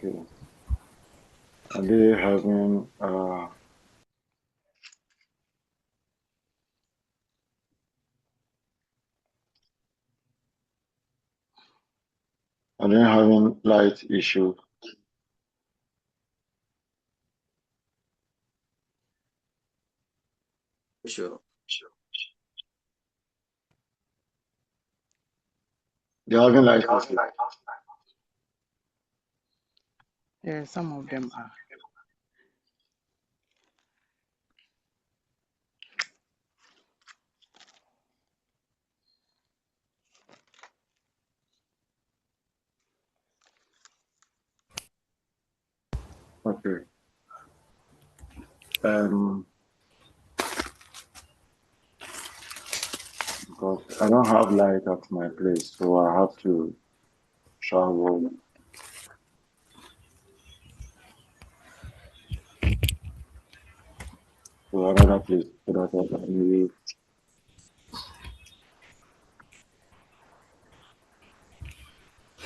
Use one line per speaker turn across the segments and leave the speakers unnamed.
Okay. Are they having light issue?
Sure.
They're having light issue.
Yeah, some of them are.
Okay. Because I don't have light at my place, so I have to travel to another place so that I can use.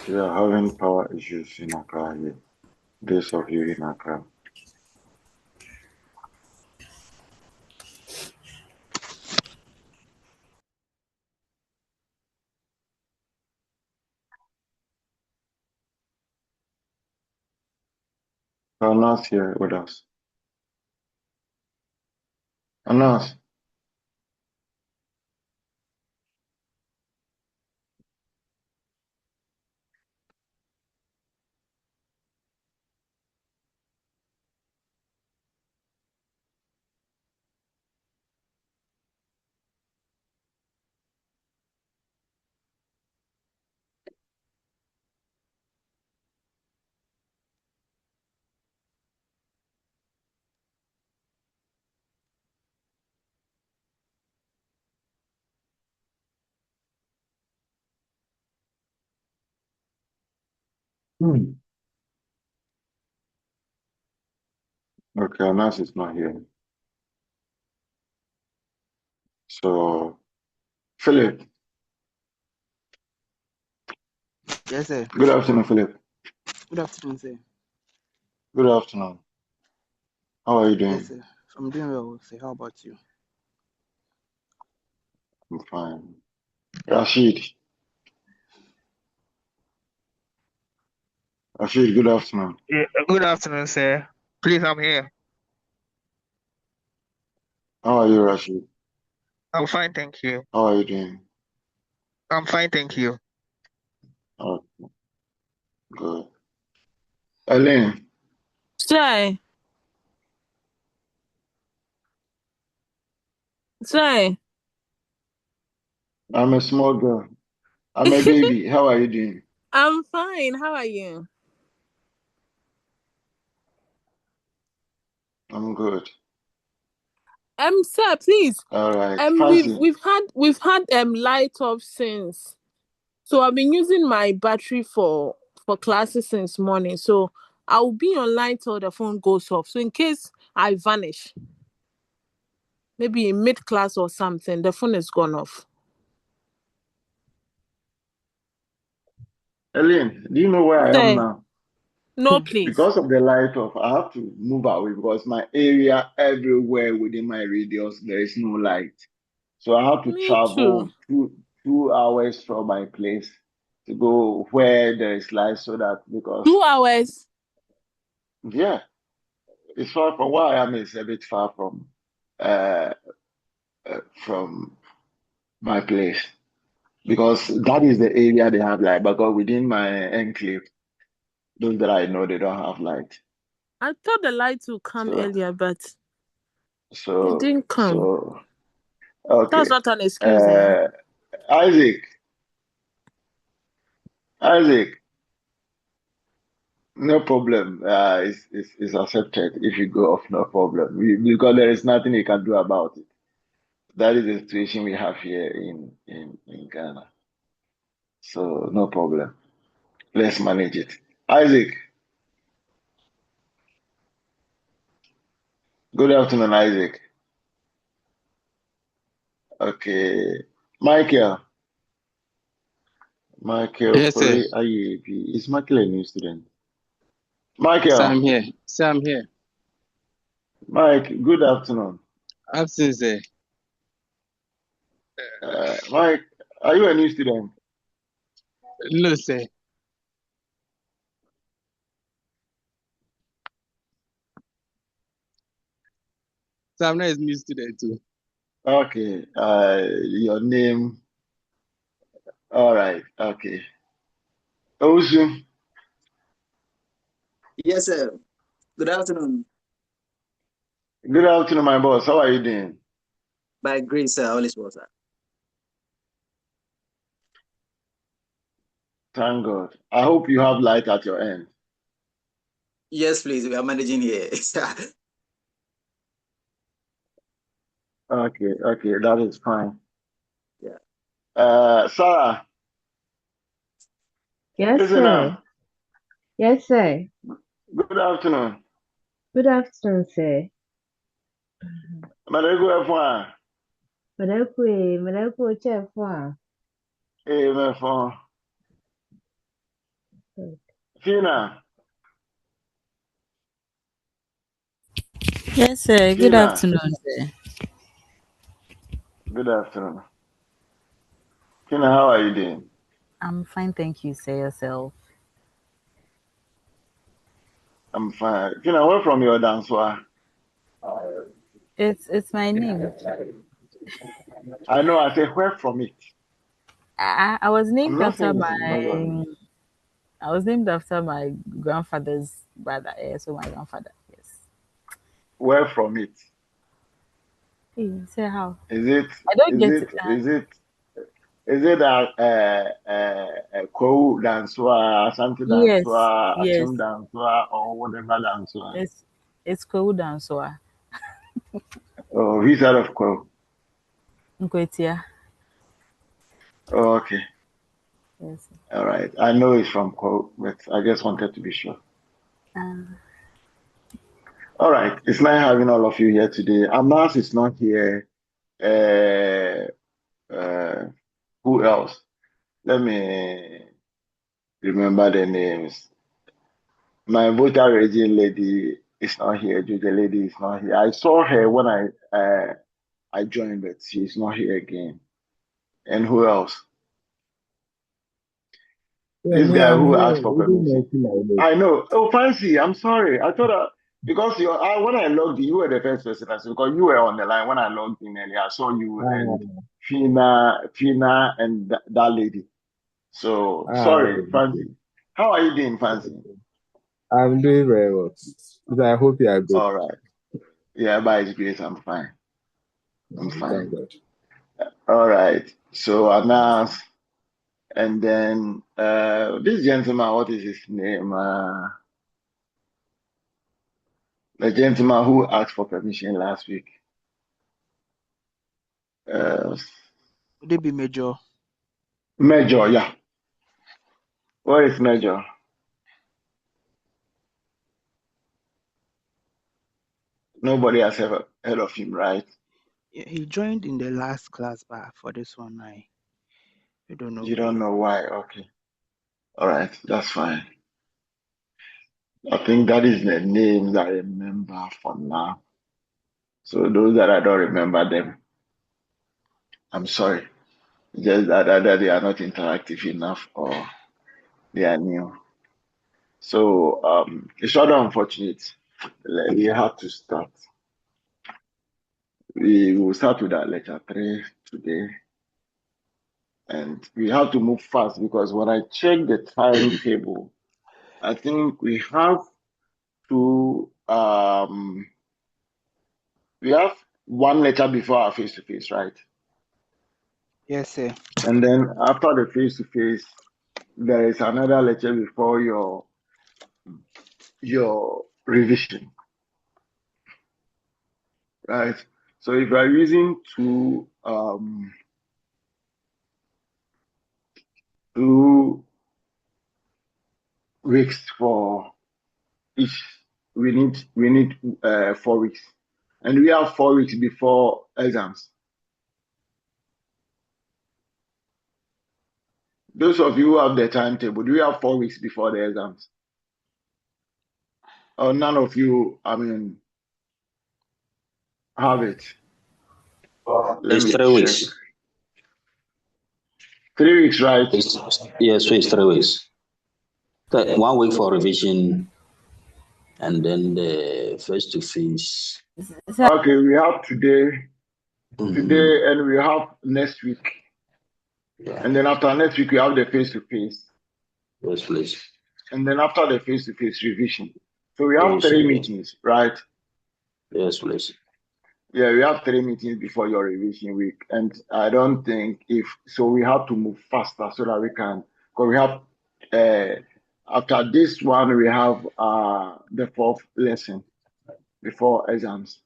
We are having power issues in Accra here. Those of you in Accra. Anas here with us. Anas. Okay, Anas is not here. So, Philip.
Yes, sir.
Good afternoon, Philip.
Good afternoon, sir.
Good afternoon. How are you doing?
Yes, sir. I'm doing well, sir. How about you?
I'm fine. Rashid. Rashid, good afternoon.
Yeah, good afternoon, sir. Please, I'm here.
How are you, Rashid?
I'm fine, thank you.
How are you doing?
I'm fine, thank you.
Oh, good. Elaine.
Sorry.
I'm a small girl. I'm a baby. How are you doing?
I'm fine. How are you?
I'm good.
Sir, please.
All right.
We've had light off since. So I've been using my battery for classes since morning. So I'll be online till the phone goes off. So in case I vanish, maybe in mid class or something, the phone is gone off.
Elaine, do you know where I am
Sir,
now?
no, please.
Because of the light off, I have to move away because my area, everywhere within my radius, there is no light. So I have to
Me
travel
too.
2 hours from my place to go where there is light so that because
2 hours.
yeah, it's far from where I am is a bit far uh, from my place. Because that is the area they have light, because within my enclave, those that I know they don't have light.
I thought the light would come
So
earlier, but it
so
didn't come.
so okay.
That's not an excuse, eh?
Uh Isaac, Isaac, no problem. It's accepted if you go off, no problem. Because there is nothing you can do about it. That is the situation we have here in Ghana. So no problem. Let's manage it. Isaac, good afternoon, Isaac. Okay. Michael. Michael
Yes, sir.
Kore IAP. Is Michael a new student? Michael,
I'm here. Sir, I'm here.
Mike, good afternoon.
Absence, sir.
Mike, are you a new student?
No, sir. So I'm not a new student too.
Okay. Your name. All right. Okay. Ozu,
Yes, sir. Good afternoon.
good afternoon, my boss. How are you doing?
By grace, sir, all is well, sir.
Thank God. I hope you have light at your end.
Yes, please. We are managing here.
Okay. Okay. That is fine.
Yeah.
Sarah,
Yes,
listen
sir.
now.
Yes, sir.
Good afternoon.
Good afternoon, sir.
Madego F1.
Madakwe, chef.
Hey, my phone. Fina.
Yes, sir. Good
Fina.
afternoon, sir.
Good afternoon. Fina, how are you doing?
I'm fine, thank you, sir. Yourself?
I'm fine. Fina, where from your Danso?
It's my name.
I know. I say where from it.
I was
I'm
named
not
after
saying this is not your
my
name.
I was named after my grandfather's brother. So my grandfather. Yes.
Where from it?
Hey, say how?
Is it?
I don't
Is
get
it?
it.
Is it? Is it a Kou Danswa, Asante
Yes,
Danswa,
yes.
Achim Danswa, or whatever Danswa?
It's Kwewu so
Oh, he's out of Kou.
Nkwetia.
Oh, okay.
Yes.
All right. I know it's from Kou, but I just wanted to be sure.
Uh,
All right. It's nice having all of you here today. Amas is not here. Uh, who else? Let me remember the names. My voter regime lady is not here. The lady is not here. I saw her when I joined, but she's not here again. And who else?
Yeah,
This
me,
guy
I'm
who
here.
asked for
You didn't
permission.
mention my name.
I know. Oh, Fancy, I'm sorry. I thought because when I logged in, you were the first person I saw because you were on the line when I logged in earlier. I saw you
Ah,
and Fina, and that lady. So sorry,
okay.
Fancy. How are you doing, Fancy?
I'm doing very well. So I hope you are good.
All right. Yeah, by His grace, I'm fine. I'm fine.
Thank God.
All right. So Anas, and then this gentleman, what is his name? The gentleman who asked for permission last week.
Would it be major?
Major, yeah. Where is Major? Nobody has ever heard of him, right?
Yeah, he joined in the last class, but for this one, I don't know
You don't
why.
know why? Okay. All right, that's fine. I think that is the names I remember for now. So those that I don't remember them, I'm sorry. Just that either they are not interactive enough or they are new. So it's rather unfortunate. We have to start. We will start with our lecture 3 today. And we have to move fast because when I check the timetable, I think we have to we have one lecture before our face to face, right?
Yes, sir.
And then after the face to face, there is another lecture before your revision, right? So if you are using two weeks for each, we need 4 weeks, and we have 4 weeks before exams. Those of you who have the timetable, do you have 4 weeks before the exams? or none of you, have it. Let
It's
me
3
check.
weeks.
3 weeks, right?
Yes, so it's 3 weeks. 1 week for revision, and then the face to face.
Okay, we have today, and we have next week.
Yeah.
And then after next week, we have the face to face.
Yes, please.
And then after the face to face revision. So we have
Yes,
3
yes.
meetings, right?
Yes, please.
Yeah, we have 3 meetings before your revision week. And I don't think we have to move faster so that we can, because we have, after this one, we have the 4th lesson before exams.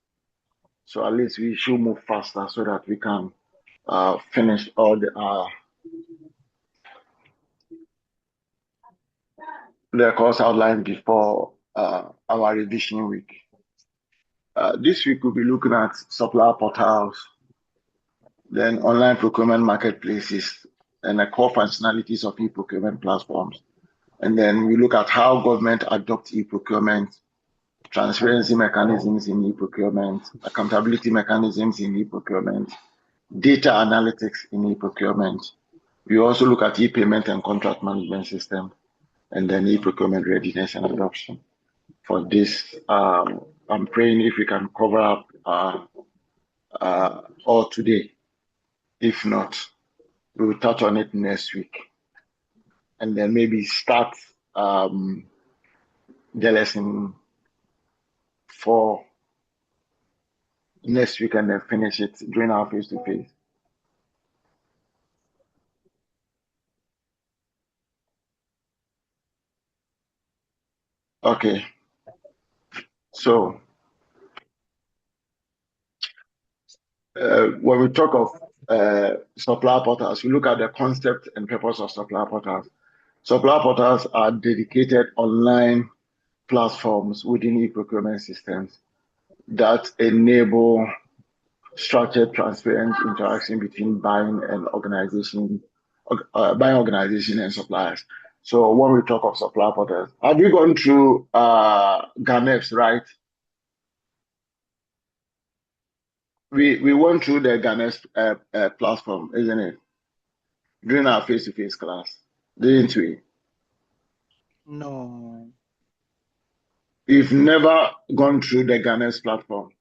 So at least we should move faster so that we can finish all the course outline before our revision week. This week we'll be looking at supplier portals, then online procurement marketplaces, and the core functionalities of e-procurement platforms. And then we look at how government adopts e-procurement, transparency mechanisms in e-procurement, accountability mechanisms in e-procurement, data analytics in e-procurement. We also look at e-payment and contract management system, and then e-procurement readiness and adoption. For this, I'm praying if we can cover up all today. If not, we will touch on it next week, and then maybe start the lesson for next week, and then finish it during our face-to-face. Okay. So when we talk of supplier portals, we look at the concept and purpose of supplier portals. Supplier portals are dedicated online platforms within e-procurement systems that enable structured, transparent interaction between buying organization and suppliers. So when we talk of supplier portals, have you gone through GANEPS, right? We went through the GANEPS platform, isn't it? During our face-to-face class, didn't we?
No.
We've never gone through the GANEPS platform.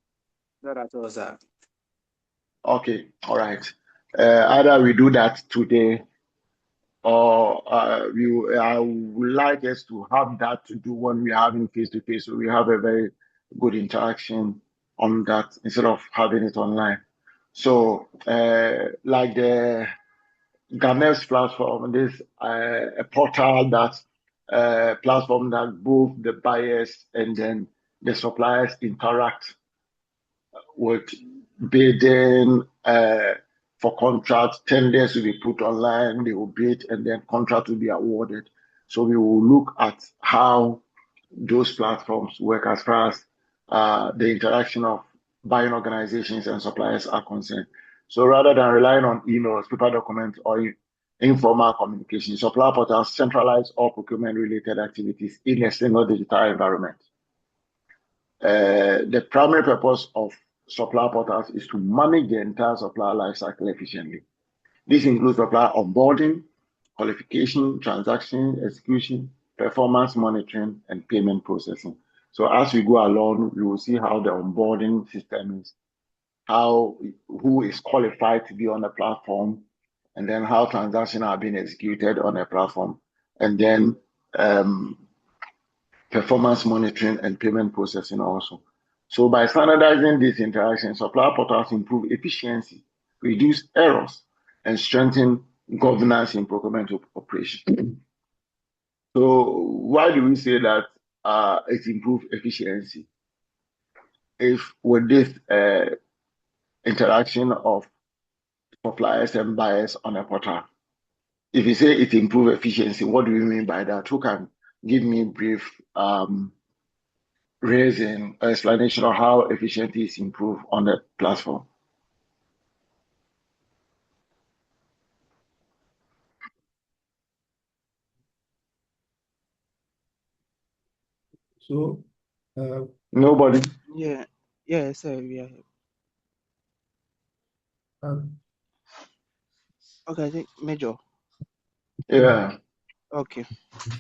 Not at all, sir.
Okay, all right. Either we do that today, or I would like us to have that to do when we're having face-to-face, so we have a very good interaction on that instead of having it online. So, like the GANEPS platform, this a portal that platform that both the buyers and then the suppliers interact with bidding for contracts. Tenders will be put online, they will bid, and then contract will be awarded. So we will look at how those platforms work as far as the interaction of buying organizations and suppliers are concerned. So rather than relying on emails, paper documents, or informal communication, supplier portals centralize all procurement-related activities in a single digital environment. The primary purpose of supplier portals is to manage the entire supplier lifecycle efficiently. This includes supplier onboarding, qualification, transaction execution, performance monitoring, and payment processing. So as we go along, we will see how the onboarding system is, who is qualified to be on the platform, and then how transactions are being executed on the platform, and then performance monitoring and payment processing also. So by standardizing these interactions, supplier portals improve efficiency, reduce errors, and strengthen governance in procurement operation. So why do we say that it improves efficiency? If with this interaction of suppliers and buyers on a portal, if you say it improves efficiency, what do you mean by that? Who can give me a brief reason, explanation of how efficiency is improved on the platform?
So
Nobody.
Yeah, sir. Yeah. Okay, I think Major.
Yeah.
Okay,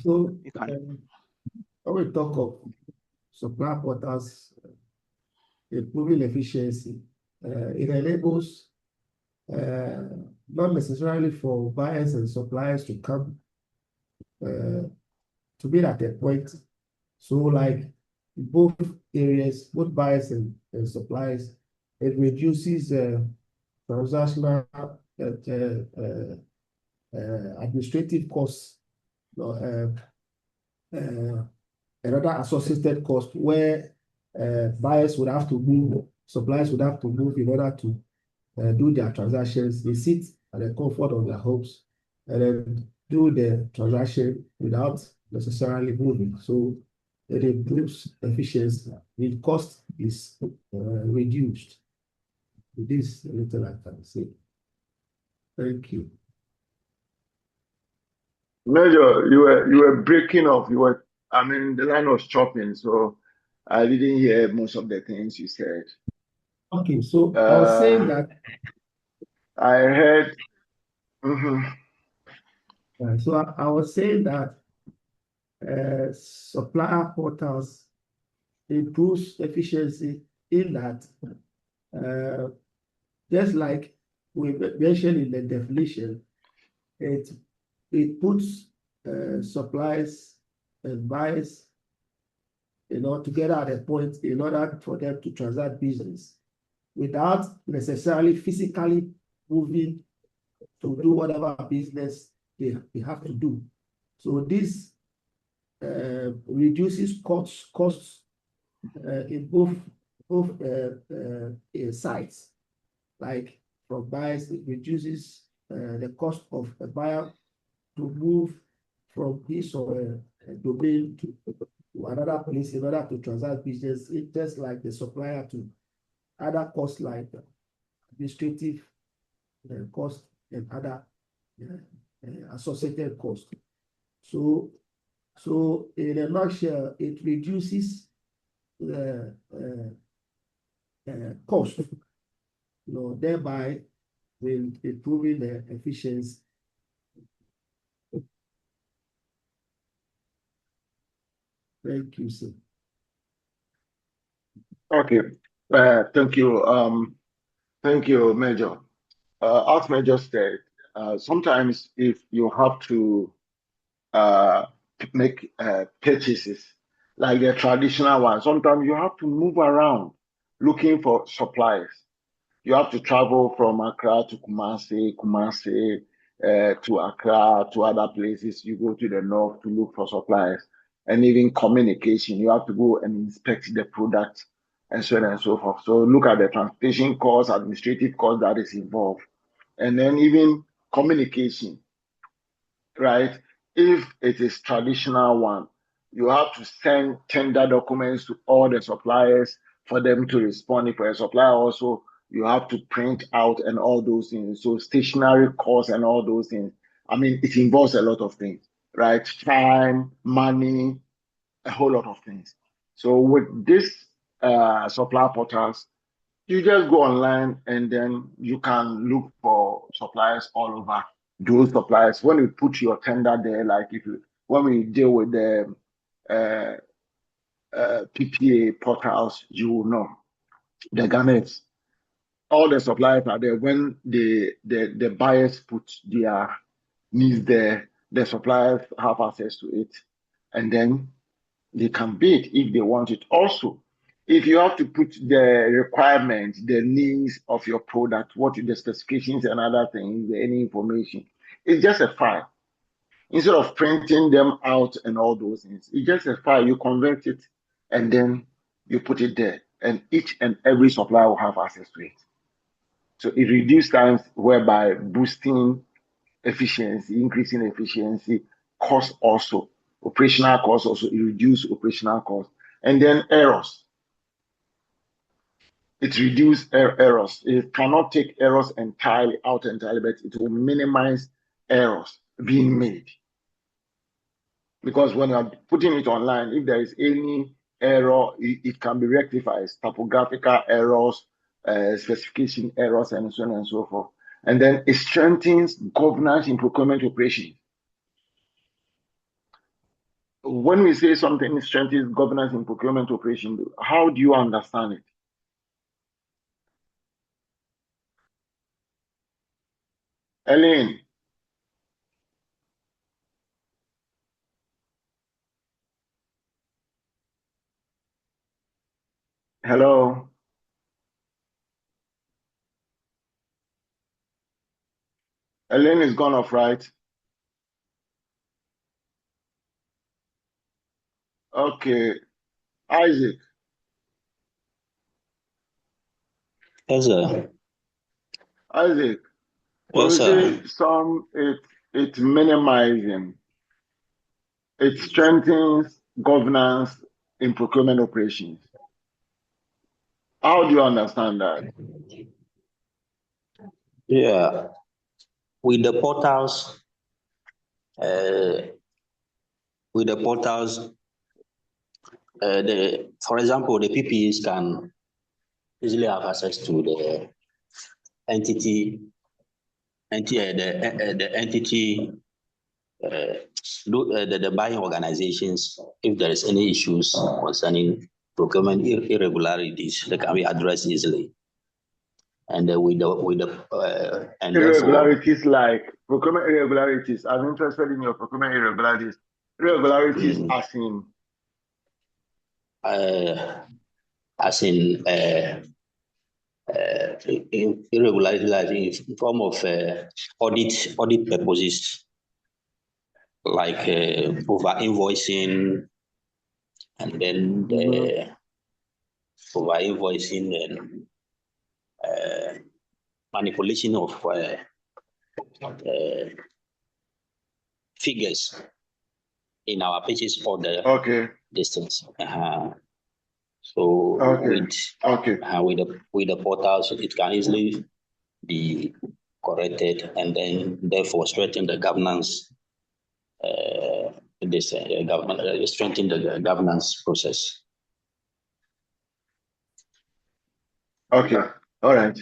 So
you can.
when we talk of supply portals improving efficiency, it enables not necessarily for buyers and suppliers to come to be at a point. So like both areas, both buyers and suppliers, it reduces transactional administrative costs, another associated cost where buyers would have to move, suppliers would have to move in order to do their transactions. They sit at the comfort of their homes and then do the transaction without necessarily moving. So it improves efficiency. The cost is reduced. This little I can say. Thank you.
Major, you were breaking off. The line was chopping, so I didn't hear most of the things you said.
Okay, so I was saying that.
I heard.
So I was saying that supplier portals improves efficiency in that just like we mentioned in the definition, it puts suppliers and buyers together at a point in order for them to transact business without necessarily physically moving to do whatever business they have to do. So this reduces costs in both sides. Like from buyers, it reduces the cost of a buyer to move from his or a domain to another place in order to transact business. It's just like the supplier to other costs like administrative cost and other associated costs. So in a nutshell, it reduces the cost, thereby will improving the efficiency. Thank you, sir.
Okay. Thank you. Thank you, Major. As Major said, sometimes if you have to make purchases like the traditional one, sometimes you have to move around looking for supplies. You have to travel from Accra to Kumasi to Accra to other places. You go to the north to look for supplies, and even communication. You have to go and inspect the product and so on and so forth. So look at the transportation cost, administrative cost that is involved, and then even communication, right? If it is traditional one, you have to send tender documents to all the suppliers for them to respond. If a supplier also, you have to print out and all those things. So stationary costs and all those things. It involves a lot of things, right? Time, money, a whole lot of things. So with this supplier portals, you just go online and then you can look for suppliers all over. Those suppliers, when you put your tender there, like when we deal with the PPA portals, you will know the garments. All the suppliers are there. When the buyers put their needs there, the suppliers have access to it, and then they can bid if they want it. Also, if you have to put the requirements, the needs of your product, what the specifications and other things, any information, it's just a file. Instead of printing them out and all those things, it's just a file. You convert it and then you put it there, and each and every supplier will have access to it. So it reduces times whereby boosting efficiency, increasing efficiency, cost also, operational costs also, it reduces operational costs. And then errors. It reduces errors. It cannot take errors entirely, but it will minimize errors being made. Because when you're putting it online, if there is any error, it can be rectified, typographical errors, specification errors, and so on and so forth. And then it strengthens governance in procurement operations. When we say something strengthens governance in procurement operations, how do you understand it? Elaine? Hello? Elaine is gone off, right? Okay. Isaac?
Yes, sir.
Isaac, when
Yes,
we
sir.
say it's minimizing, it strengthens governance in procurement operations. How do you understand that?
Yeah. With the portals, for example, the PPEs can easily have access to the entity, the buying organizations. If there is any issues concerning procurement irregularities, they can be addressed easily. And and
irregularities like procurement irregularities. I'm interested in your procurement irregularities. Irregularities
as in irregularities in form of audit purposes, like over invoicing, and then the over invoicing and manipulation of figures in our purchase order.
Okay.
Distance. So with the portals, it can easily be corrected, and then therefore strengthen the governance. Strengthen the governance process.
Okay. All right.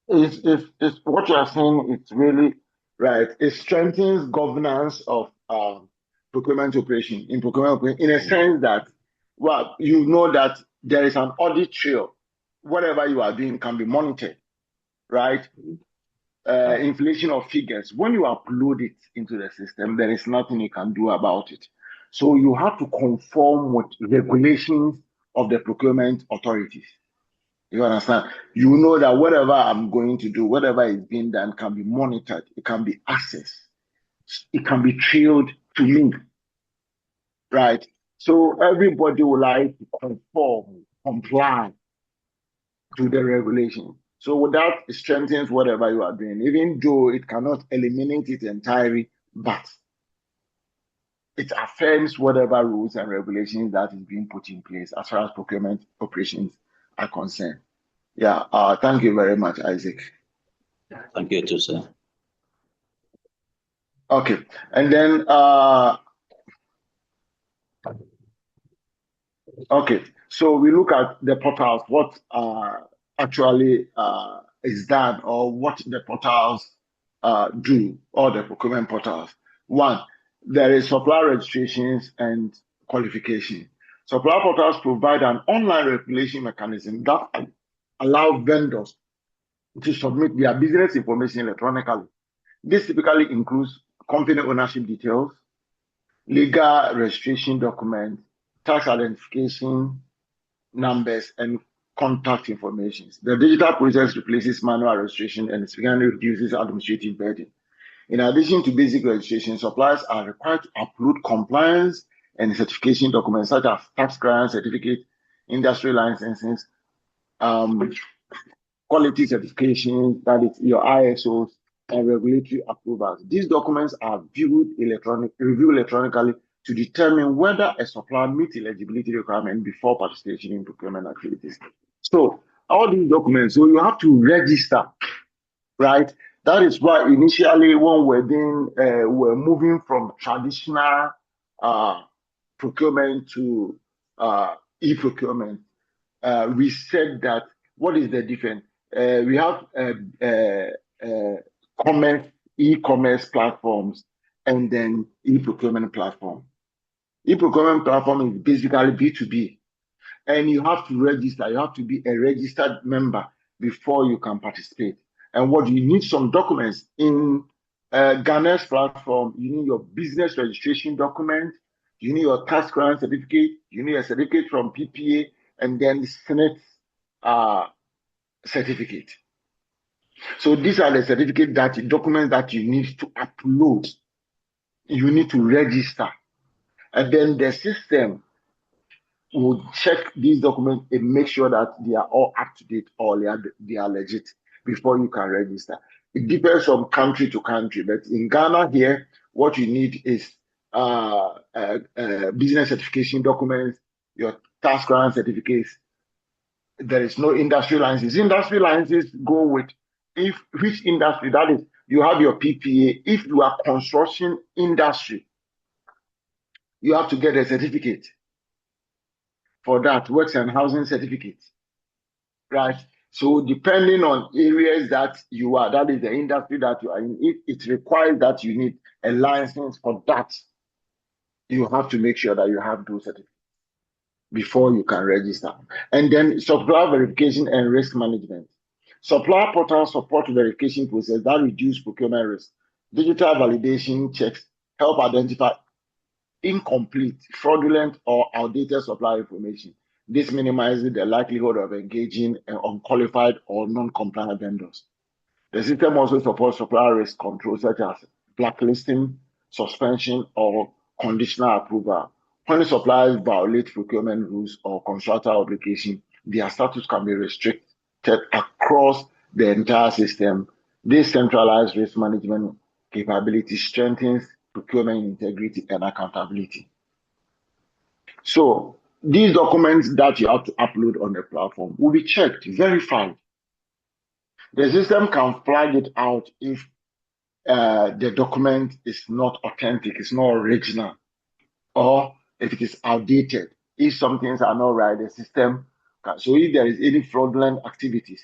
If what you are saying, it's really right. It strengthens governance of procurement operation in a sense that, well, you know that there is an audit trail. Whatever you are doing can be monitored, right? Inflation of figures. When you upload it into the system, there is nothing you can do about it. So you have to conform with regulations of the procurement authorities. You understand? You know that whatever I'm going to do, whatever is being done can be monitored. It can be accessed. It can be trailed to me. Right? So everybody will like to conform, comply to the regulation. So with that, it strengthens whatever you are doing, even though it cannot eliminate it entirely, but it affirms whatever rules and regulations that is being put in place as far as procurement operations are concerned. Yeah, thank you very much, Isaac.
Thank you too, sir.
Okay, and then okay, so we look at the portals, what actually is done, or what the portals do, or the procurement portals. One, there is supplier registrations and qualification. Supplier portals provide an online regulation mechanism that allow vendors to submit their business information electronically. This typically includes company ownership details, legal registration documents, tax identification numbers, and contact information. The digital process replaces manual registration and significantly reduces administrative burden. In addition to basic registration, suppliers are required to upload compliance and certification documents such as tax clearance certificate, industry licenses, quality certification, that is your ISOs, and regulatory approvals. These documents are reviewed electronically to determine whether a supplier meets eligibility requirements before participation in procurement activities. So all these documents, so you have to register, right? That is why initially when we're moving from traditional procurement to e-procurement, we said that what is the difference? We have e-commerce platforms and then e-procurement platform. E-procurement platform is basically B2B, and you have to register. You have to be a registered member before you can participate. And what you need some documents in Ghana's platform. You need your business registration document. You need your tax grant certificate. You need a certificate from PPA, and then Senate certificate. So these are the documents that you need to upload. You need to register, and then the system will check these documents and make sure that they are all up to date or they are legit before you can register. It differs from country to country, but in Ghana here, what you need is business certification documents, your tax grant certificates. There is no industry licenses. Industry licenses go with which industry, that is, you have your PPA. If you are construction industry, you have to get a certificate for that, works and housing certificate, right? So depending on areas that you are, that is the industry that you are in, if it requires that you need a license for that, you have to make sure that you have those certificates before you can register. And then supplier verification and risk management. Supplier portal support verification process that reduce procurement risk. Digital validation checks help identify incomplete, fraudulent, or outdated supply information. This minimizes the likelihood of engaging unqualified or non-compliant vendors. The system also supports supplier risk control, such as blacklisting, suspension, or conditional approval. When suppliers violate procurement rules or contractor obligation, their status can be restricted across the entire system. This centralized risk management capability strengthens procurement integrity and accountability. So these documents that you have to upload on the platform will be checked, verified. The system can flag it out if the document is not authentic, it's not original, or if it is outdated. If some things are not right, the system can. So if there is any fraudulent activities,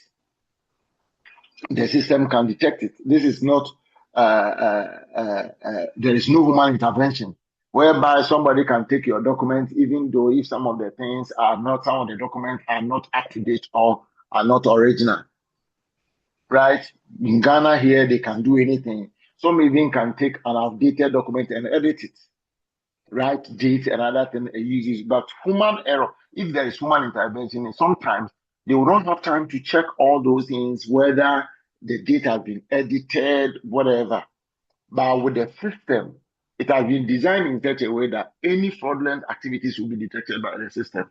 the system can detect it. This is not, there is no human intervention, whereby somebody can take your document, even though if some of the documents are not up to date or are not original. Right? In Ghana here, they can do anything. Some even can take an outdated document and edit it, right? Date and other thing uses. But human error, if there is human intervention, sometimes they will not have time to check all those things, whether the date has been edited, whatever. But with the system, it has been designed in such a way that any fraudulent activities will be detected by the system.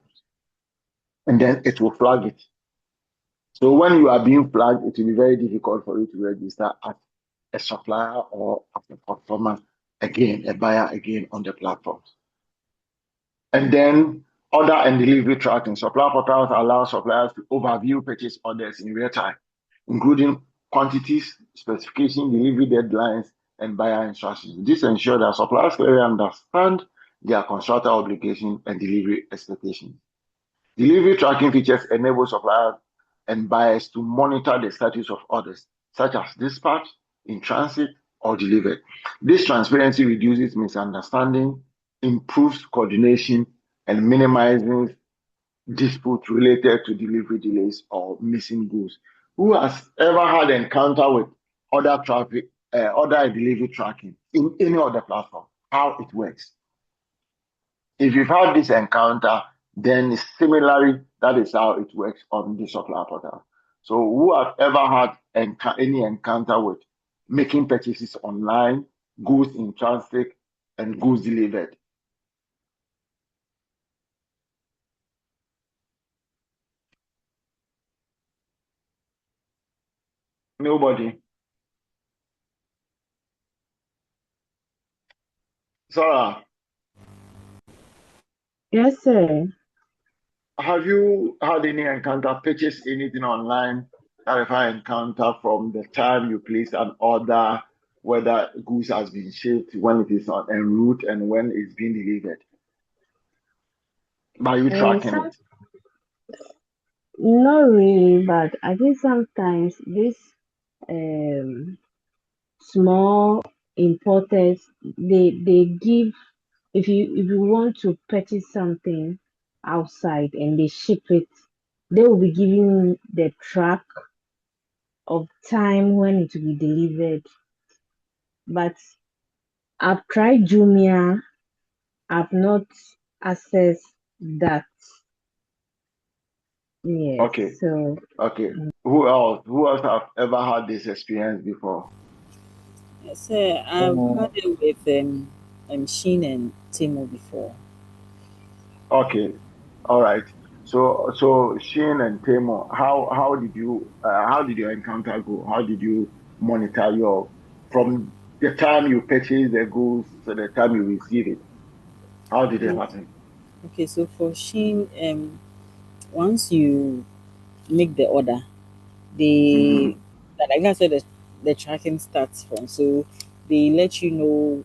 And then it will flag it. So when you are being flagged, it will be very difficult for you to register as a supplier or as a performer again, a buyer again on the platforms. And then order and delivery tracking. Supplier portals allow suppliers to overview purchase orders in real time, including quantities, specification, delivery deadlines, and buyer instructions. This ensures that suppliers clearly understand their contractor obligation and delivery expectations. Delivery tracking features enable suppliers and buyers to monitor the status of orders, such as dispatch, in transit, or delivered. This transparency reduces misunderstanding, improves coordination, and minimizes disputes related to delivery delays or missing goods. Who has ever had an encounter with order and delivery tracking in any other platform? How it works? If you've had this encounter, then similarly, that is how it works on the supplier portal. So who have ever had any encounter with making purchases online, goods in transit, and goods delivered? Nobody. Sarah,
Yes, sir.
have you had any encounter, purchase anything online that if I encounter from the time you place an order, whether goods has been shipped, when it is on en route, and when it's being delivered? By you tracking
Some
it.
not really, but I think sometimes this um small importers they give, if you want to purchase something outside and they ship it, they will be giving the track of time when it will be delivered. But I've tried Jumia, I've not accessed that. Yes.
Okay.
So
Okay. Who else? Who else have ever had this experience before?
Yes, I've had it with Sheen and Timo before.
Okay. All right. So Shane and Temo, how did your encounter go? How did you monitor your from the time you purchase the goods to the time you receive it? How did it happen?
Okay, so for Sheen, once you make the order,
Mm-hmm.
they like I said, the tracking starts from. So they let you know,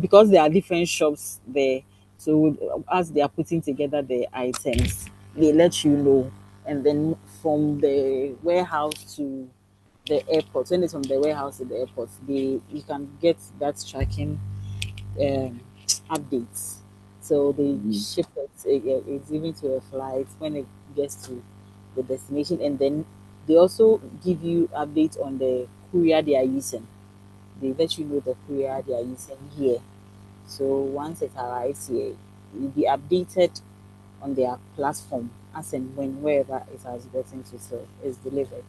because there are different shops there. So as they are putting together the items, they let you know, and then from the warehouse to the airport, when it's from the warehouse to the airport, you can get that tracking um, updates. So they
Mm-hmm.
ship it, it's even to a flight when it gets to the destination, and then they also give you updates on the courier they are using. They let you know the courier they are using here. So once it arrives here, you'll be updated on their platform as and when wherever it has gotten to, so it's delivered.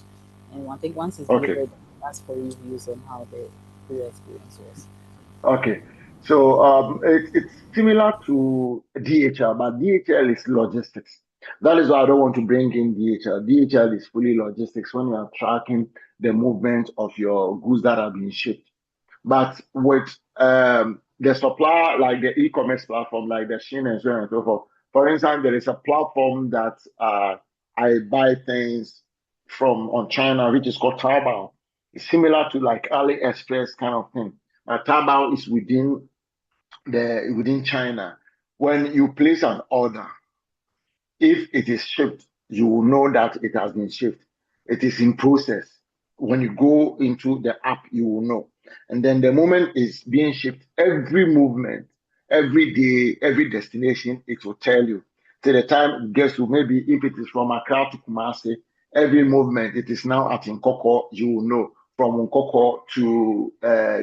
And one thing, once it's
Okay.
delivered, ask for reviews on how the courier experience was.
Okay. So it's similar to DHL, but DHL is logistics. That is why I don't want to bring in DHL. DHL is fully logistics when you are tracking the movement of your goods that are being shipped. But with the supplier, like the e-commerce platform, like the Shein and so on and so forth. For instance, there is a platform that I buy things from on China, which is called Taobao. It's similar to like AliExpress kind of thing. Taobao is within China. When you place an order, if it is shipped, you will know that it has been shipped. It is in process. When you go into the app, you will know. And then the moment it's being shipped, every movement, every day, every destination, it will tell you. Till the time it gets to, maybe if it is from Accra to Kumasi, every movement, it is now at Nkoko, you will know. From Nkoko to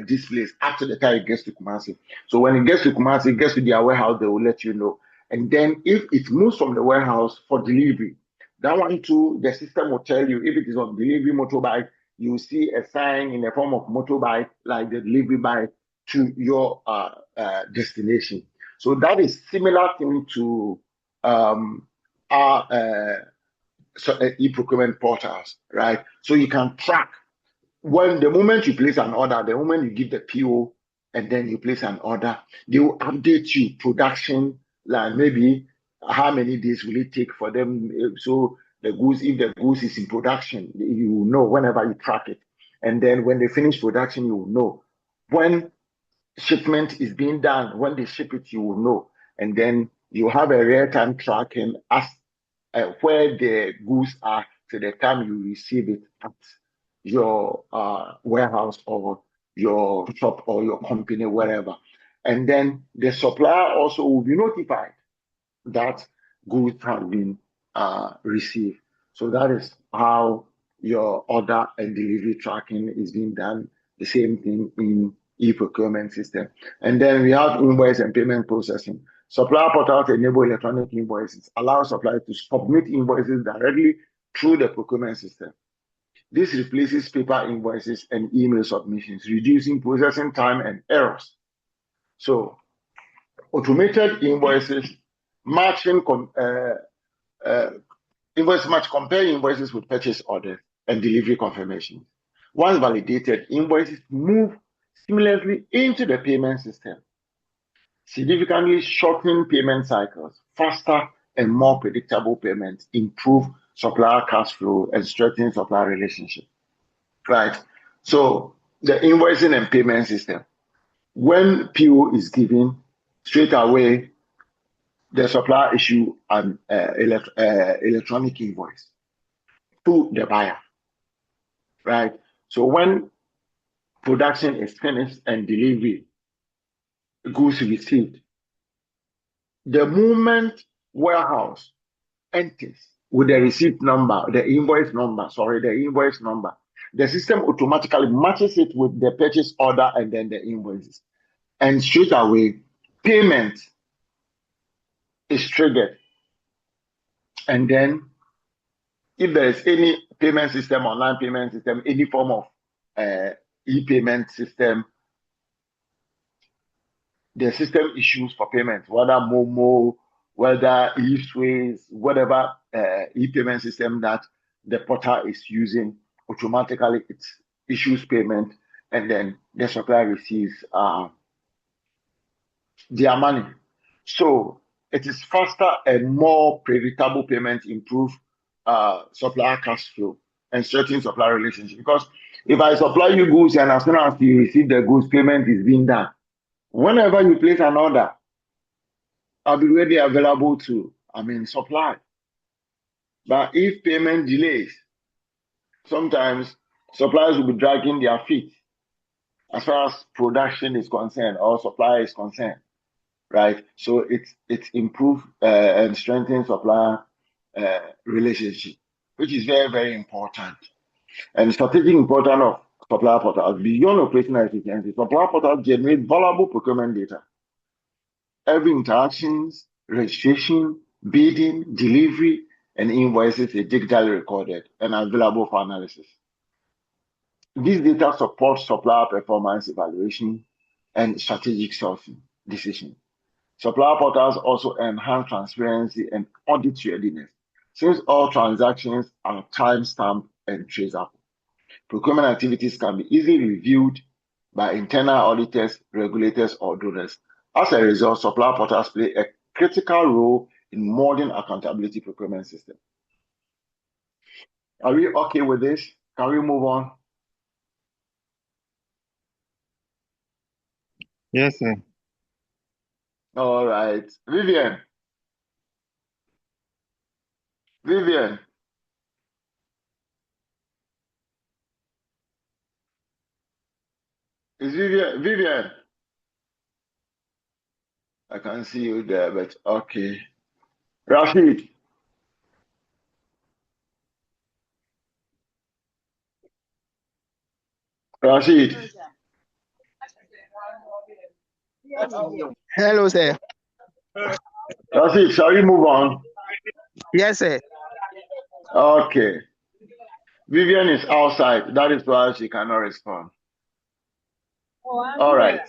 this place, after the time it gets to Kumasi. So when it gets to Kumasi, it gets to their warehouse, they will let you know. And then if it moves from the warehouse for delivery, that one too, the system will tell you if it is on delivery motorbike, you see a sign in the form of motorbike, like the delivery bike to your destination. So that is similar thing to our e-procurement portals, right? So you can track when the moment you place an order, the moment you give the PO and then you place an order, they will update you production, like maybe how many days will it take for them. So the goods, if the goods is in production, you will know whenever you track it. And then when they finish production, you will know. When shipment is being done, when they ship it, you will know. And then you have a real-time tracking as where the goods are to the time you receive it at your warehouse or your shop or your company, wherever. And then the supplier also will be notified that goods have been received. So that is how your order and delivery tracking is being done. The same thing in e-procurement system. And then we have invoice and payment processing. Supplier portal to enable electronic invoices, allow suppliers to submit invoices directly through the procurement system. This replaces paper invoices and email submissions, reducing processing time and errors. So automated invoices, matching invoice match, compare invoices with purchase orders and delivery confirmations. Once validated, invoices move seamlessly into the payment system, significantly shortening payment cycles, faster and more predictable payments, improve supplier cash flow, and strengthen supplier relationship. Right. So the invoicing and payment system. When PO is given, straight away, the supplier issue an electronic invoice to the buyer, right? So when production is finished and delivery goods received, the moment warehouse enters with the receipt number, the invoice number, the system automatically matches it with the purchase order and then the invoices. And straight away, payment is triggered. And then if there is any payment system, online payment system, any form of e-payment system, the system issues for payment, whether Momo, whether eSwiss, whatever e-payment system that the portal is using, automatically it issues payment, and then the supplier receives their money. So it is faster and more predictable payment, improve supplier cash flow and strengthen supplier relationship. Because if I supply you goods and as soon as you receive the goods, payment is being done. Whenever you place an order, I'll be ready, available to, supply. But if payment delays, sometimes suppliers will be dragging their feet as far as production is concerned or supply is concerned, right? So it's improve and strengthen supplier relationship, which is very, very important. And strategic importance of supplier portals beyond operational efficiency. Supplier portals generate valuable procurement data. Every interactions, registration, bidding, delivery, and invoices is digitally recorded and available for analysis. This data supports supplier performance evaluation and strategic sourcing decisions. Supplier portals also enhance transparency and audit readiness, since all transactions are time-stamped and traceable. Procurement activities can be easily reviewed by internal auditors, regulators, or donors. As a result, supplier portals play a critical role in modern accountability procurement system. Are we okay with this? Can we move on?
Yes, sir.
All right. Vivian. Is Vivian? I can see you there, but okay. Rashid.
Hello, sir.
Rashid, shall we move on?
Yes, sir.
Okay. Vivian is outside. That is why she cannot respond. All right.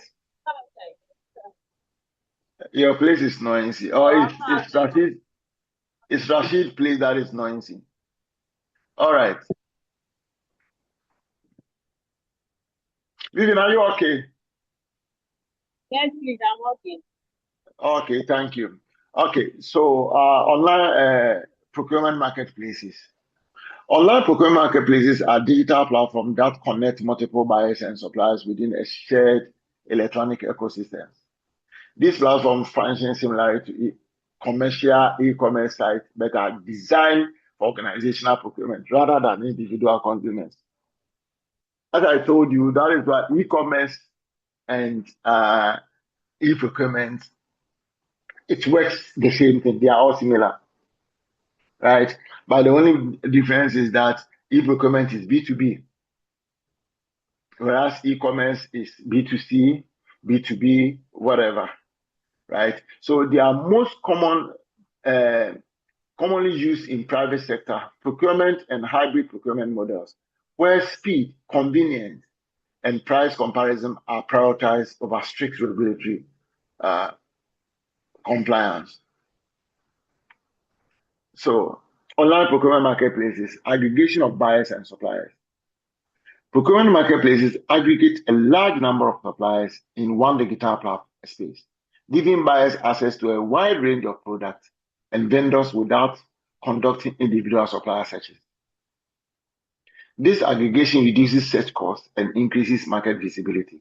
Your place is noisy. Oh, it's Rashid. It's Rashid place that is noisy. All right. Vivian, are you okay?
Yes, please, I'm okay.
Okay, thank you. Okay, so online procurement marketplaces. Online procurement marketplaces are digital platforms that connect multiple buyers and suppliers within a shared electronic ecosystem. These platforms function similarly to commercial e-commerce sites, but are designed for organizational procurement rather than individual consumers. As I told you, that is why e-commerce and e-procurement, it works the same thing. They are all similar, right? But the only difference is that e-procurement is B2B, whereas e-commerce is B2C, B2B, whatever, right? So they are most commonly used in private sector procurement and hybrid procurement models, where speed, convenience, and price comparison are prioritized over strict regulatory compliance. So, online procurement marketplaces, aggregation of buyers and suppliers. Procurement marketplaces aggregate a large number of suppliers in one digital platform space, giving buyers access to a wide range of products and vendors without conducting individual supplier searches. This aggregation reduces such costs and increases market visibility.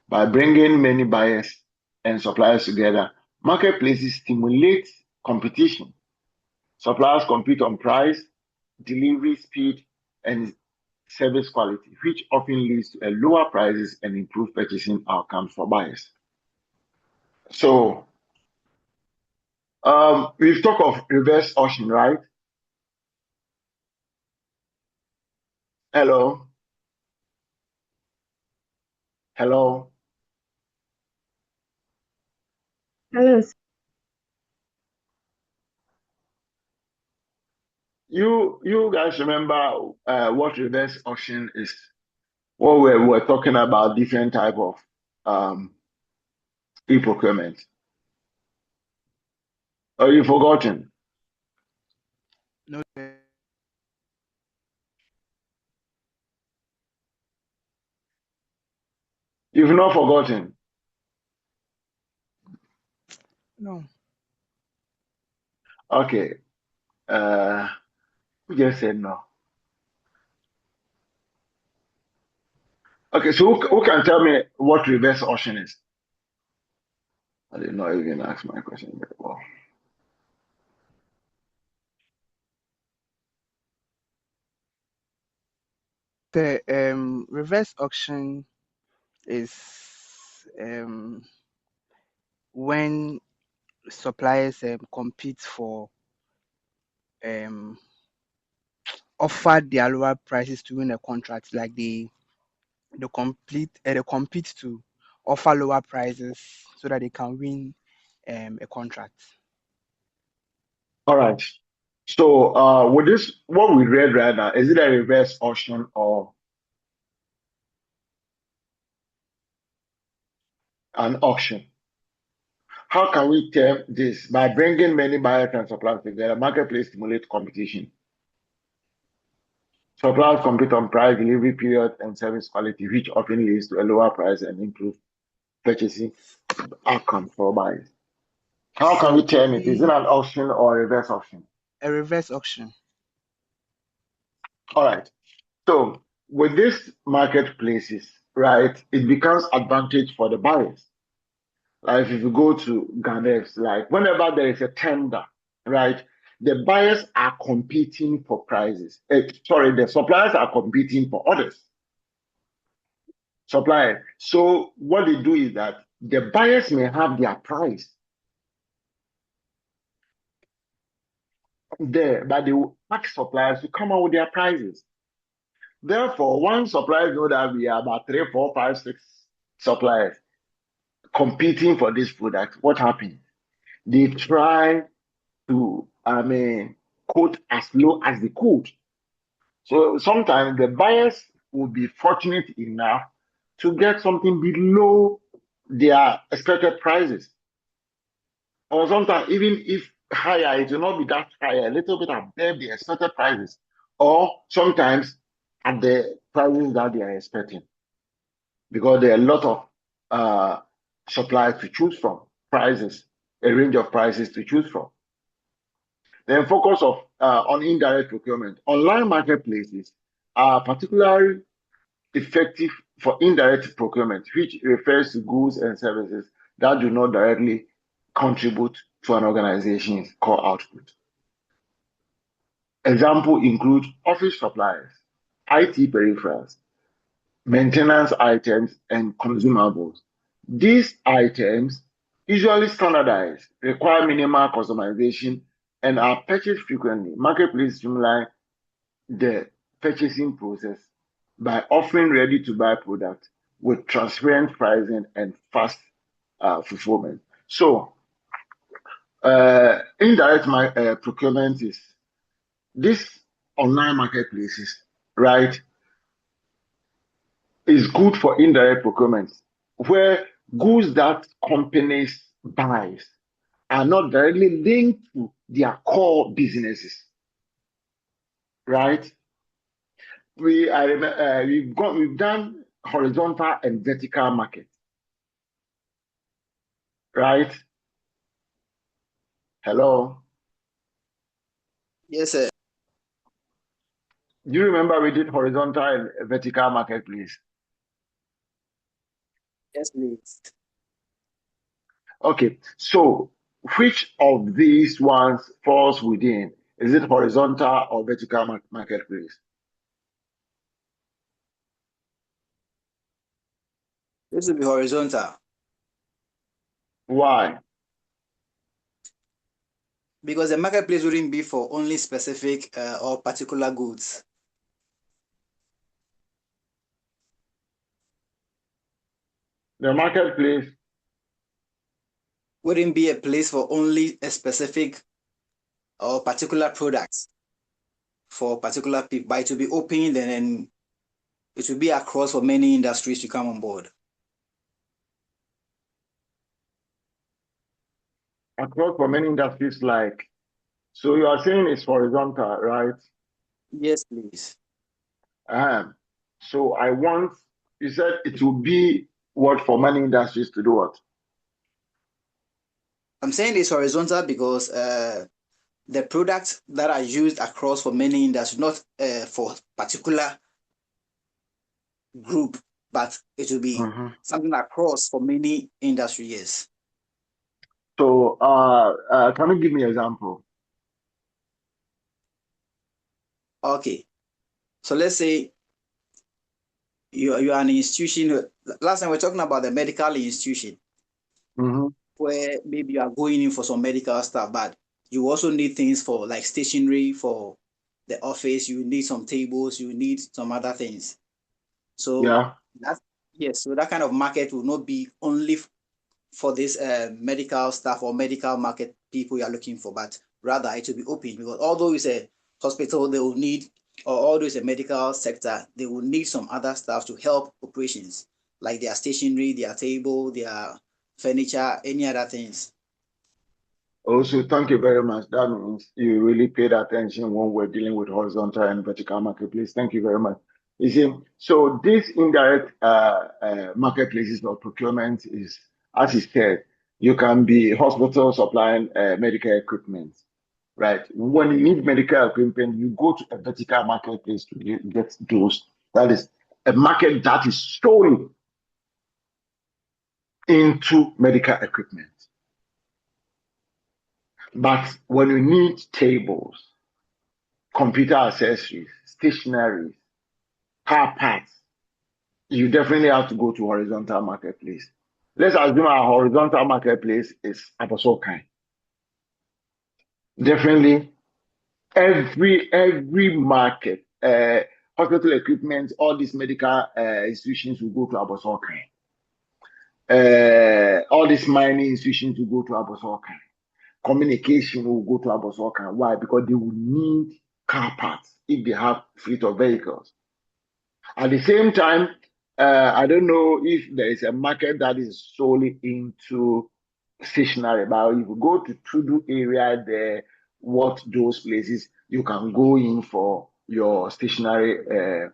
By bringing many buyers and suppliers together, marketplaces stimulate competition. Suppliers compete on price, delivery speed, and service quality, which often leads to lower prices and improved purchasing outcomes for buyers. So, we've talked of reverse auction, right? Hello? Hello?
Hello.
You guys remember what reverse auction is? What we're talking about different type of e-procurement. Are you forgotten?
No, sir.
You've not forgotten.
No.
Okay. Who just said no? Okay, so who can tell me what reverse auction is? I did not even ask my question very well.
The reverse auction is when suppliers compete for offer their lower prices to win a contract, like they compete to offer lower prices so that they can win a contract.
All right. So with this, what we read right now, is it a reverse auction or an auction? How can we term this? By bringing many buyers and suppliers together, marketplace stimulates competition. Suppliers compete on price, delivery period, and service quality, which often leads to a lower price and improved purchasing outcome for buyers. How can we term it? Is it an auction or a reverse auction?
A reverse auction.
All right. So with these marketplaces, right, it becomes advantage for the buyers. Like if you go to Ghanaians, like whenever there is a tender, right, the buyers are competing for prices. The suppliers are competing for orders. Suppliers. So what they do is that the buyers may have their price there, but they will ask suppliers to come out with their prices. Therefore, once suppliers know that we are about 3, 4, 5, 6 suppliers competing for this product, what happens? They try to, quote as low as they could. So sometimes the buyers will be fortunate enough to get something below their expected prices. Or sometimes even if higher, it will not be that higher, a little bit above the expected prices. Or sometimes at the prices that they are expecting. Because there are a lot of suppliers to choose from, prices, a range of prices to choose from. Then focus on indirect procurement. Online marketplaces are particularly effective for indirect procurement, which refers to goods and services that do not directly contribute to an organization's core output. Examples include office supplies, IT peripherals, maintenance items, and consumables. These items, usually standardized, require minimal customization and are purchased frequently. Marketplace streamline the purchasing process by offering ready-to-buy products with transparent pricing and fast fulfillment. So, indirect procurement is this online marketplaces, right? Is good for indirect procurement, where goods that companies buys are not directly linked to their core businesses, right? We've done horizontal and vertical market, right? Hello.
Yes, sir.
Do you remember we did horizontal and vertical marketplace?
Yes, please.
Okay, so which of these ones falls within? Is it horizontal or vertical marketplace?
This will be horizontal
Why?
because the marketplace wouldn't be for only specific or particular goods.
The marketplace,
Wouldn't be a place for only a specific or particular products for particular people, but it will be open, then it will be across for many industries to come on board.
across for many industries like, so you are saying it's horizontal, right?
Yes, please.
So I want, you said it will be what for many industries to do what?
I'm saying it's horizontal because the products that are used across for many industries, not for particular group, but it will be something across for many industries.
So can you give me an example?
Okay. So let's say you are an institution. Last time we were talking about the medical institution, where maybe you are going in for some medical stuff, but you also need things for like stationery for the office. You need some tables. You need some other things. So
Yeah.
so that kind of market will not be only for this medical staff or medical market people you are looking for, but rather it will be open because although it's a hospital, they will need, or although it's a medical sector, they will need some other staff to help operations, like their stationery, their table, their furniture, any other things.
Also, thank you very much. That means you really paid attention when we're dealing with horizontal and vertical marketplace. Thank you very much. You see, so this indirect marketplaces or procurement is, as he said, you can be hospital supplying medical equipment, right? When you need medical equipment, you go to a vertical marketplace to get those. That is a market that is solely into medical equipment. But when you need tables, computer accessories, stationery, car parts, you definitely have to go to horizontal marketplace. Let's assume our horizontal marketplace is Wk9. Definitely, every market, hospital equipment, all these medical institutions will go to Wk9. All these mining institutions will go to Wk9. Communication will go to Wk9. Why? Because they will need car parts if they have fleet of vehicles. At the same time, I don't know if there is a market that is solely into stationery, but if you go to Tudu area there, what those places, you can go in for your stationery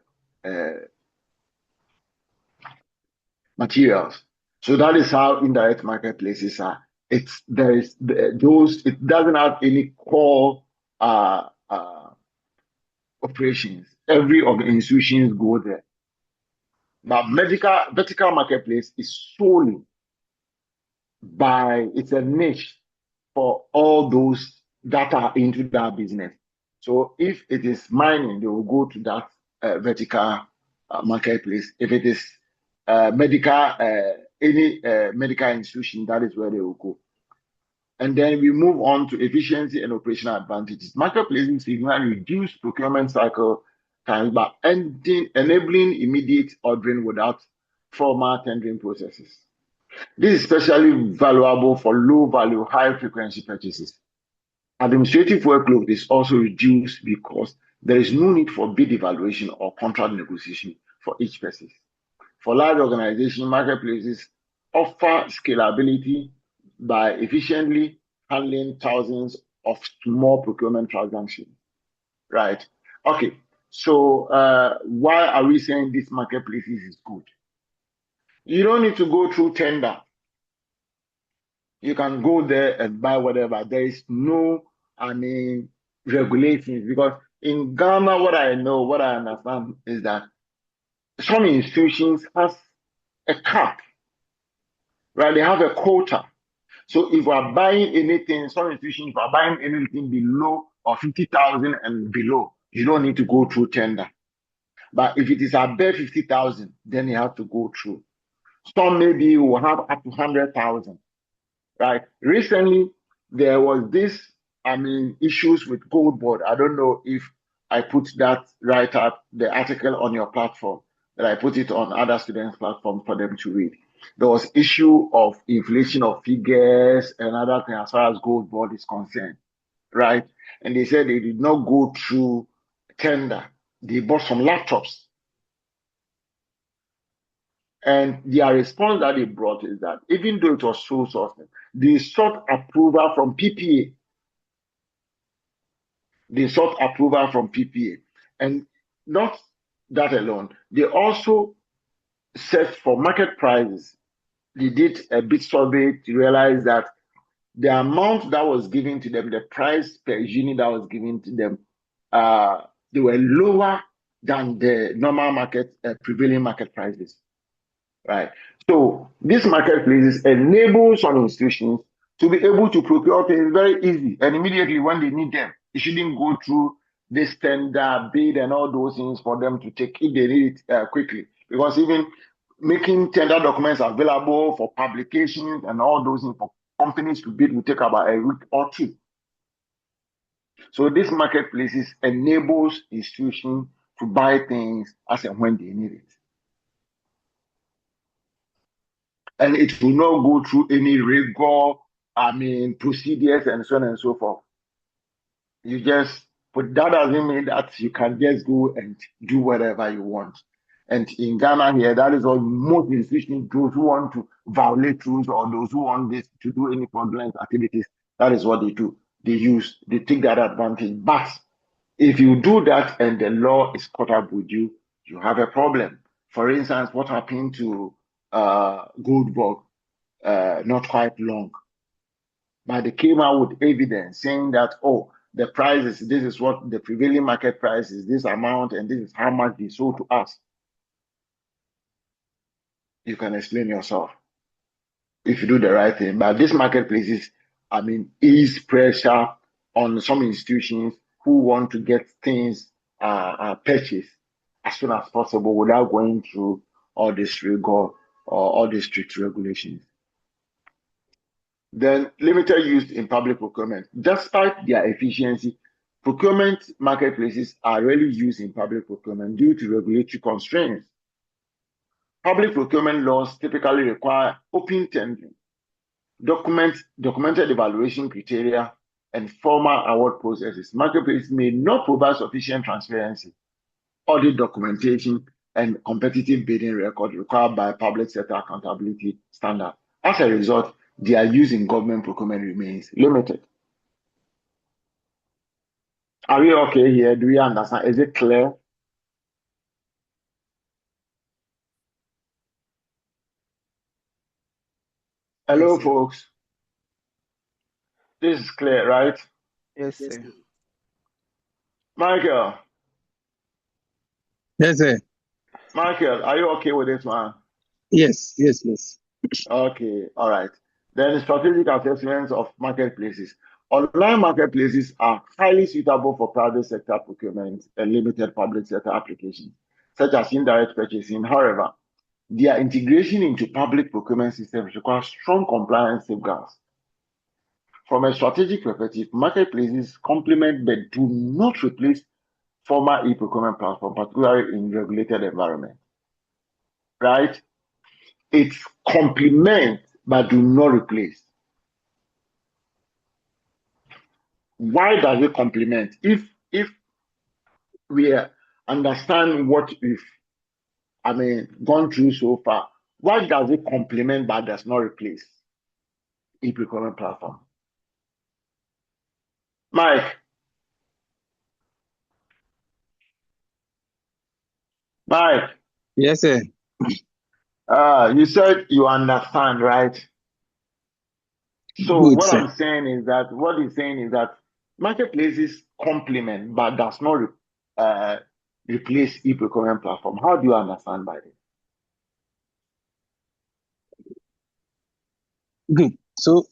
materials. So that is how indirect marketplaces are. It doesn't have any core operations. Every institution go there. But vertical marketplace is solely it's a niche for all those that are into that business. So if it is mining, they will go to that vertical marketplace. If it is any medical institution, that is where they will go. And then we move on to efficiency and operational advantages. Marketplaces significantly reduce procurement cycle times by enabling immediate ordering without formal tendering processes. This is especially valuable for low-value, high-frequency purchases. Administrative workload is also reduced because there is no need for bid evaluation or contract negotiation for each person. For large organizations, marketplaces offer scalability by efficiently handling thousands of small procurement transactions, right? Okay, so why are we saying this marketplaces is good? You don't need to go through tender. You can go there and buy whatever. There is no, regulations because In Ghana, what I know, what I understand is that some institutions has a cap, right? They have a quota. So if we are buying anything, some institutions are buying anything below or 50,000 and below, you don't need to go through tender. But if it is above 50,000, then you have to go through. Some maybe will have up to 100,000, right? Recently, there was this, issues with gold board. I don't know if I put that right up, the article on your platform, that I put it on other students' platform for them to read. There was issue of inflation of figures and other things as far as gold board is concerned, right? And they said they did not go through tender. They bought some laptops. And their response that they brought is that even though it was sole sourcing, they sought approval from PPA. They sought approval from PPA. And not that alone, they also searched for market prices. They did a bit survey to realize that the amount that was given to them, the price per unit that was given to them, they were lower than the normal market, prevailing market prices, right? So these marketplaces enable some institutions to be able to procure things very easy and immediately when they need them. It shouldn't go through this tender bid and all those things for them to take if they need it quickly. Because even making tender documents available for publications and all those things for companies to bid will take about a week or two. So these marketplaces enables institutions to buy things as and when they need it. And it will not go through any rigor, procedures and so on and so forth. You just, but that doesn't mean that you can just go and do whatever you want. And in Ghana here, that is what most institutions, those who want to violate rules or those who want this to do any fraudulent activities, that is what they do. They take that advantage. But if you do that and the law is caught up with you, you have a problem. For instance, what happened to Goldberg not quite long. But they came out with evidence saying that, oh, the price this is what the prevailing market price is, this amount, and this is how much they sold to us. You can explain yourself if you do the right thing. But these marketplaces, ease pressure on some institutions who want to get things purchased as soon as possible without going through all this rigor or all these strict regulations. Then limited use in public procurement. Despite their efficiency, procurement marketplaces are rarely used in public procurement due to regulatory constraints. Public procurement laws typically require open tendering, documented evaluation criteria, and formal award processes. Marketplaces may not provide sufficient transparency, audit documentation, and competitive bidding record required by public sector accountability standard. As a result, their use in government procurement remains limited. Are we okay here? Do we understand? Is it clear? Hello,
Yes, sir.
folks. This is clear, right?
Yes, sir.
Michael,
Yes, sir.
Michael, are you okay with this one?
Yes, yes, yes.
Okay, all right. Then strategic assessments of marketplaces. Online marketplaces are highly suitable for private sector procurement and limited public sector applications, such as indirect purchasing. However, their integration into public procurement systems requires strong compliance safeguards. From a strategic perspective, marketplaces complement but do not replace former e-procurement platform, particularly in regulated environments. Right? It complements but do not replace. Why does it complement? If we understand what we've gone through so far, why does it complement but does not replace e-procurement platform? Mike,
Yes, sir.
You said you understand, right? So
Good,
what
sir.
I'm saying is that what he's saying is that marketplaces complement but does not replace e-procurement platform. How do you understand by this?
Good. So,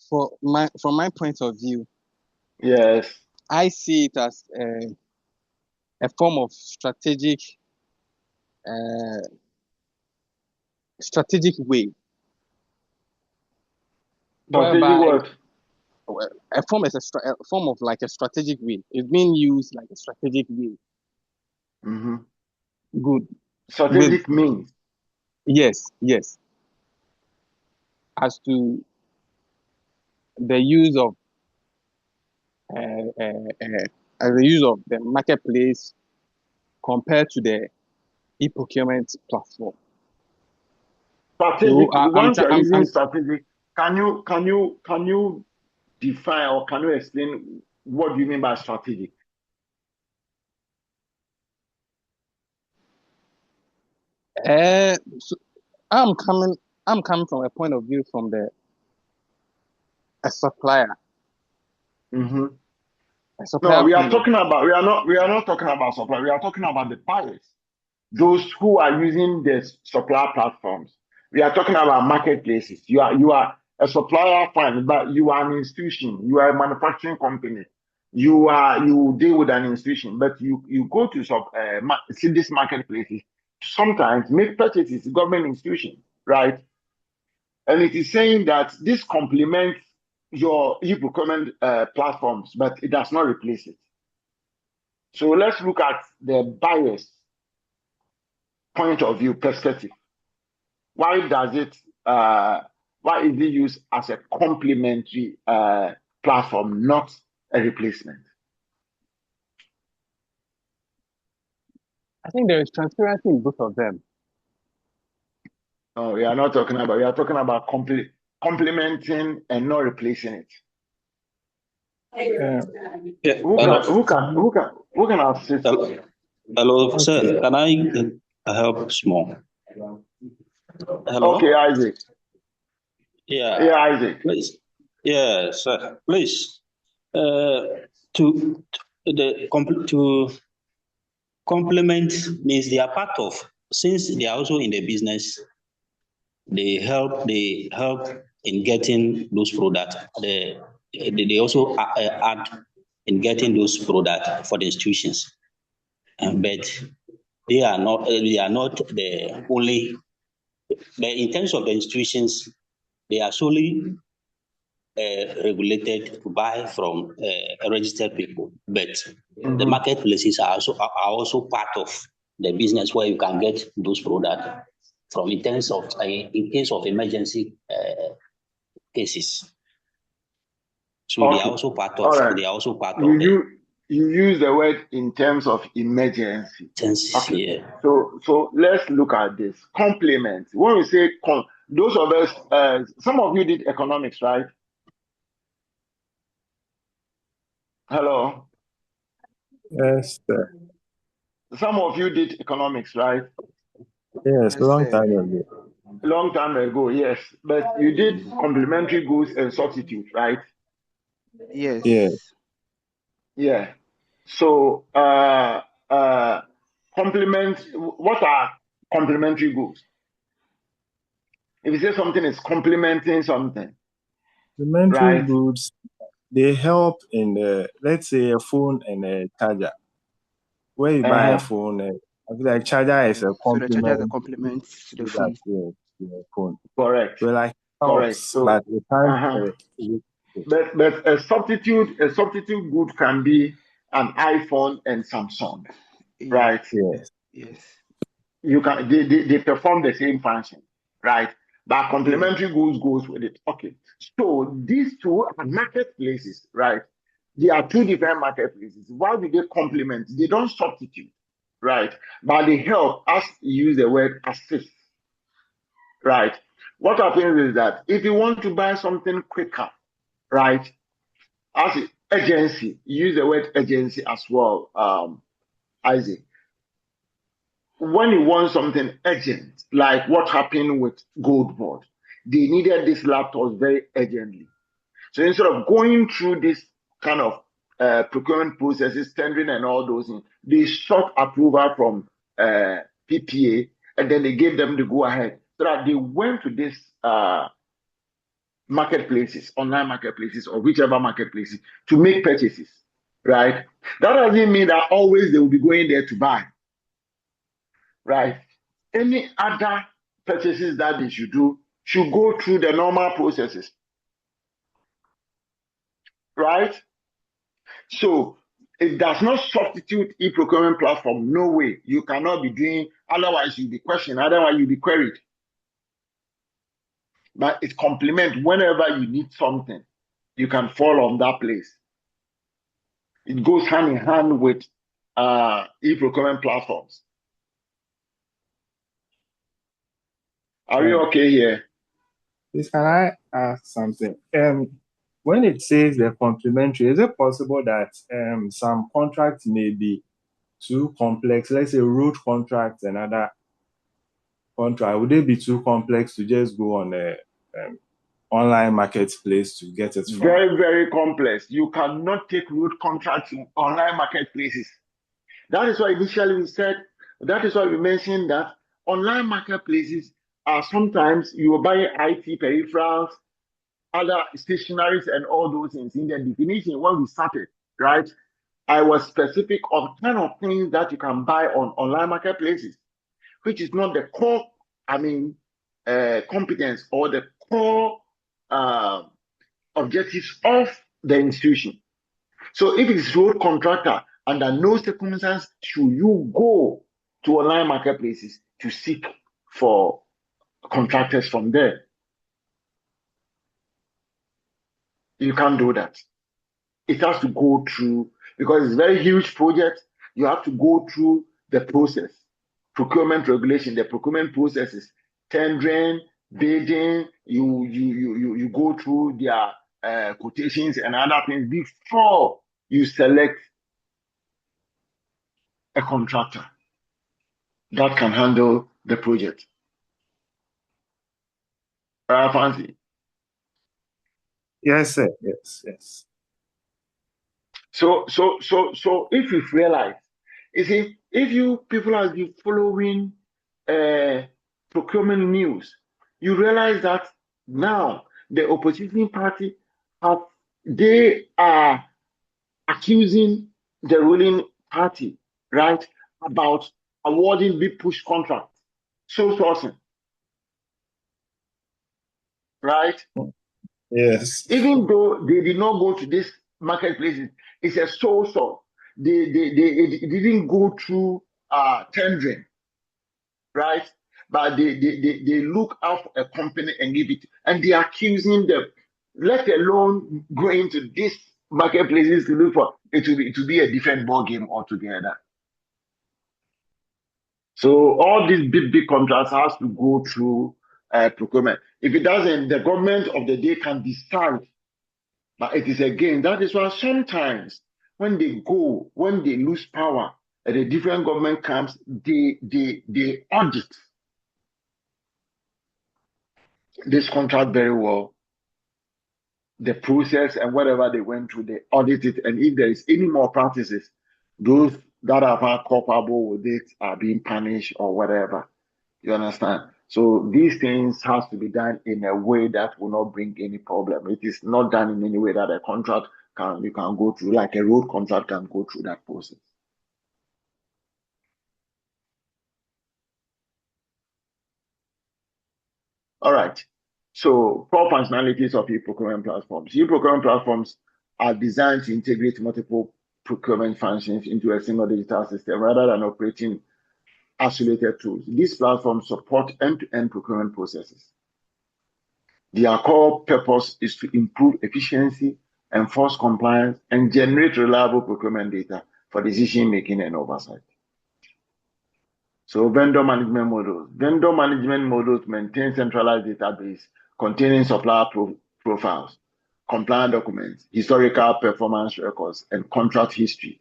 from my point of view,
Yes.
I see it as a form of strategic way,
Strategic
whereby
what?
a form of like a strategic way. It's being used like a strategic way.
Mm-hmm.
Good.
Strategic means.
Yes. As to the use of the marketplace compared to the e-procurement platform.
Strategic.
So,
Once you're using strategic, can you define or can you explain what do you mean by strategic?
So I'm coming from a point of view from a supplier.
Mm-hmm.
No,
we are not talking about supplier. We are talking about the buyers, those who are using the supplier platforms. We are talking about marketplaces. You are a supplier, fine, but you are an institution. You are a manufacturing company. You deal with an institution, but you go to see these marketplaces. Sometimes make purchases, government institution, right? And it is saying that this complements your e-procurement platforms, but it does not replace it. So let's look at the buyer's point of view perspective. Why is it used as a complementary platform, not a replacement?
I think there is transparency in both of them.
No, we are talking about complementing and not replacing it. Who can assist?
Hello, okay. Sir. Can I help small? Hello.
Okay, Isaac.
Yeah,
Isaac.
Please. Yeah, sir. Please. To complement means they are part of, since they are also in the business. They help in getting those products. They also add in getting those products for the institutions, but they are not the only. But in terms of the institutions, they are solely regulated to buy from registered people. But the marketplaces are also part of the business where you can get those products from in case of emergency cases. So okay. They are also part of. Right. They are also part of the.
You use the word in terms of emergency.
Okay. Yeah.
So let's look at this. Complement. When we say those of us, some of you did economics, right? Hello.
Yes, sir.
Some of you did economics, right?
Yes, long time ago.
Long time ago, yes. But you did complementary goods and substitute, right?
Yes.
Yes.
Yeah. So what are complementary goods? If you say something is complementing something.
Complementary goods, they help in let's say a phone and a charger. Where you buy a phone, I feel like charger is a complement.
So the charger is a complement to the phone.
The phone.
Correct.
So like
correct. So,
but it can't.
But a substitute good can be an iPhone and Samsung, right?
Yes.
You can they perform the same function, right? But complementary goods goes with it. Okay. So these two are marketplaces, right? They are two different marketplaces. Why do they complement? They don't substitute, right? But they help us use the word assist, right? What happens is that if you want to buy something quicker, right? As agency, use the word agency as well, Isaac. When you want something urgent, like what happened with Goldboard, they needed this laptop very urgently. So instead of going through this kind of procurement processes, tendering and all those things, they sought approval from PPA, and then they gave them the go-ahead. So that they went to this marketplaces, online marketplaces, or whichever marketplaces, to make purchases, right? That doesn't mean that always they will be going there to buy, right? Any other purchases that they should do should go through the normal processes, right? So it does not substitute e-procurement platform. No way. You cannot be doing, otherwise you'll be questioned, otherwise you'll be queried. But it complements whenever you need something, you can fall on that place. It goes hand in hand with e-procurement platforms. Are we okay here?
Please, can I ask something? When it says they're complementary, is it possible that some contracts may be too complex? Let's say road contracts and other contract, would they be too complex to just go on a online marketplace to get it from?
Very, very complex. You cannot take road contracts in online marketplaces. That is why initially we said, that is why we mentioned that online marketplaces are sometimes you will buy IT peripherals, other stationaries, and all those things. In the definition, when we started, right, I was specific on kind of things that you can buy on online marketplaces, which is not the core, competence or the core objectives of the institution. So if it is road contractor, under no circumstance should you go to online marketplaces to seek for contractors from there. You can't do that. It has to go through, because it's a very huge project, you have to go through the process. Procurement regulation, the procurement processes, tendering, bidding, you go through their quotations and other things before you select a contractor that can handle the project. Fancy.
Yes, sir. Yes.
So if you've realized, you see, if you people have been following procurement news, you realize that now the opposition party they are accusing the ruling party, right, about awarding big push contracts, sole sourcing, right?
Yes.
Even though they did not go to this marketplaces, it's a sole source. They didn't go through tendering, right? But they look out for a company and give it, and they are accusing them, let alone going to this marketplaces to look for it to be a different ball game altogether. So all these big contracts has to go through procurement. If it doesn't, the government of the day can decide. But it is again, that is why sometimes when they lose power and a different government comes, they audit this contract very well, the process and whatever they went through, they audit it. And if there is any more practices, those that are found culpable with it are being punished or whatever. You understand? So these things has to be done in a way that will not bring any problem. It is not done in any way that a contract you can go through, like a road contract can go through that process. All right. So core functionalities of e-procurement platforms. E-procurement platforms are designed to integrate multiple procurement functions into a single digital system rather than operating isolated tools. These platforms support end-to-end procurement processes. Their core purpose is to improve efficiency, enforce compliance, and generate reliable procurement data for decision-making and oversight. So vendor management models. Vendor management models maintain centralized database containing supplier profiles, compliant documents, historical performance records, and contract history.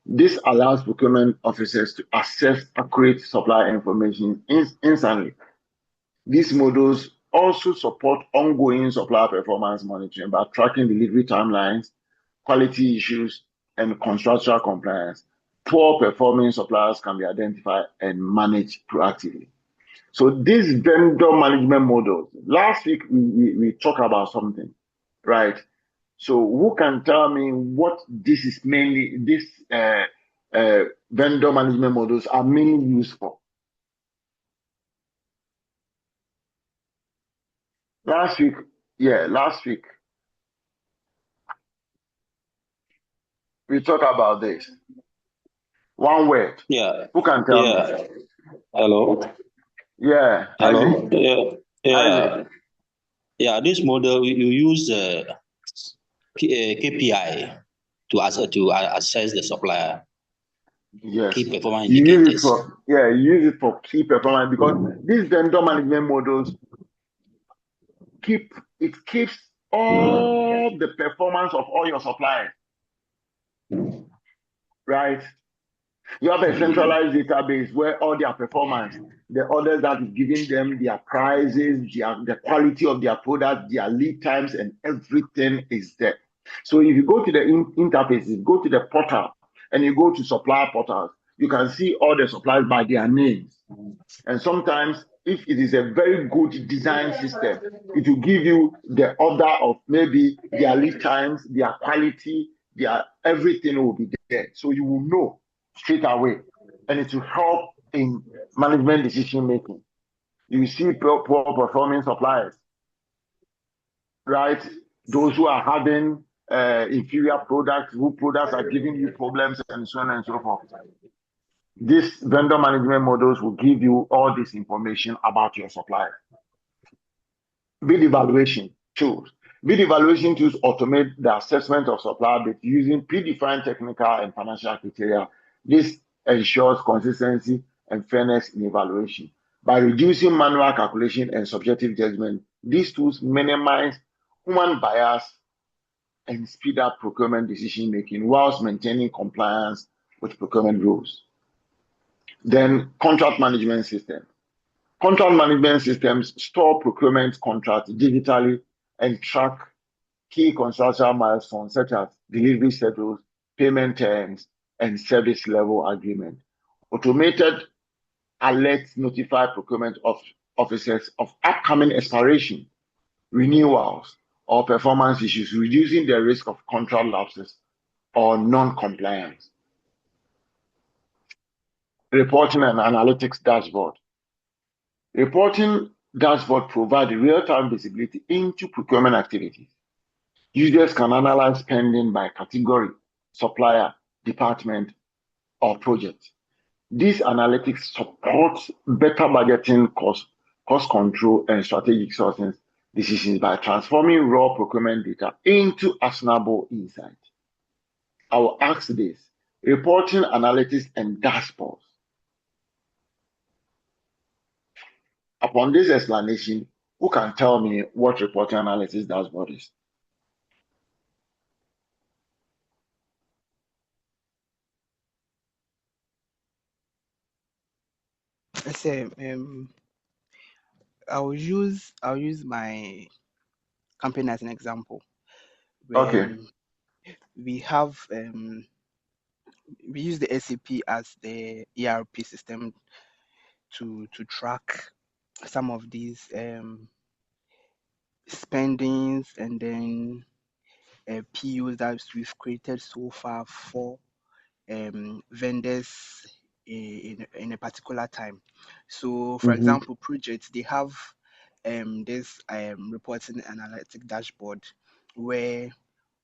This allows procurement officers to access accurate supplier information instantly. These models also support ongoing supplier performance monitoring by tracking delivery timelines, quality issues, and contractual compliance. Poor performing suppliers can be identified and managed proactively. So these vendor management models, last week we talked about something, right? So who can tell me what this is mainly, this vendor management models are mainly used for? Last week, we talked about this. One word.
Yeah.
Who can tell me?
Yeah. Hello.
Yeah,
Hello.
Isaac.
Yeah. Yeah.
Isaac.
Yeah. This model you use KPI to assess the supplier,
Yes.
key performance
You use it
indicators.
for key performance because these vendor management models keeps all the performance of all your suppliers, right? You have a centralized database where all their performance, the orders that is giving them, their prices, the quality of their product, their lead times, and everything is there. So if you go to the interfaces, go to the portal, and you go to supplier portals, you can see all the suppliers by their names. And sometimes, if it is a very good design system, it will give you the order of maybe their lead times, their quality, their everything will be there. So you will know straight away. And it will help in management decision making. You will see poor performing suppliers, right? Those who are having inferior products, who products are giving you problems, and so on and so forth. These vendor management models will give you all this information about your supplier. Bid evaluation tools. Bid evaluation tools automate the assessment of supplier bids using predefined technical and financial criteria. This ensures consistency and fairness in evaluation. By reducing manual calculation and subjective judgment, these tools minimize human bias and speed up procurement decision making whilst maintaining compliance with procurement rules. Then contract management system. Contract management systems store procurement contracts digitally and track key contractual milestones such as delivery schedules, payment terms, and service level agreement. Automated alerts notify procurement officers of upcoming expiration, renewals, or performance issues, reducing the risk of contract lapses or non-compliance. Reporting and analytics dashboard. Reporting dashboard provide real-time visibility into procurement activities. Users can analyze spending by category, supplier, department, or project. These analytics support better budgeting, cost control, and strategic sourcing decisions by transforming raw procurement data into actionable insight. I will ask this: reporting, analytics, and dashboards. Upon this explanation, who can tell me what reporting analysis dashboard is?
I say I'll use my company as an example.
Okay.
We have we use the SAP as the ERP system to track some of these spendings and then POs that we've created so far for vendors in a particular time. So, for
Mm-hmm.
example, projects they have this reporting analytic dashboard where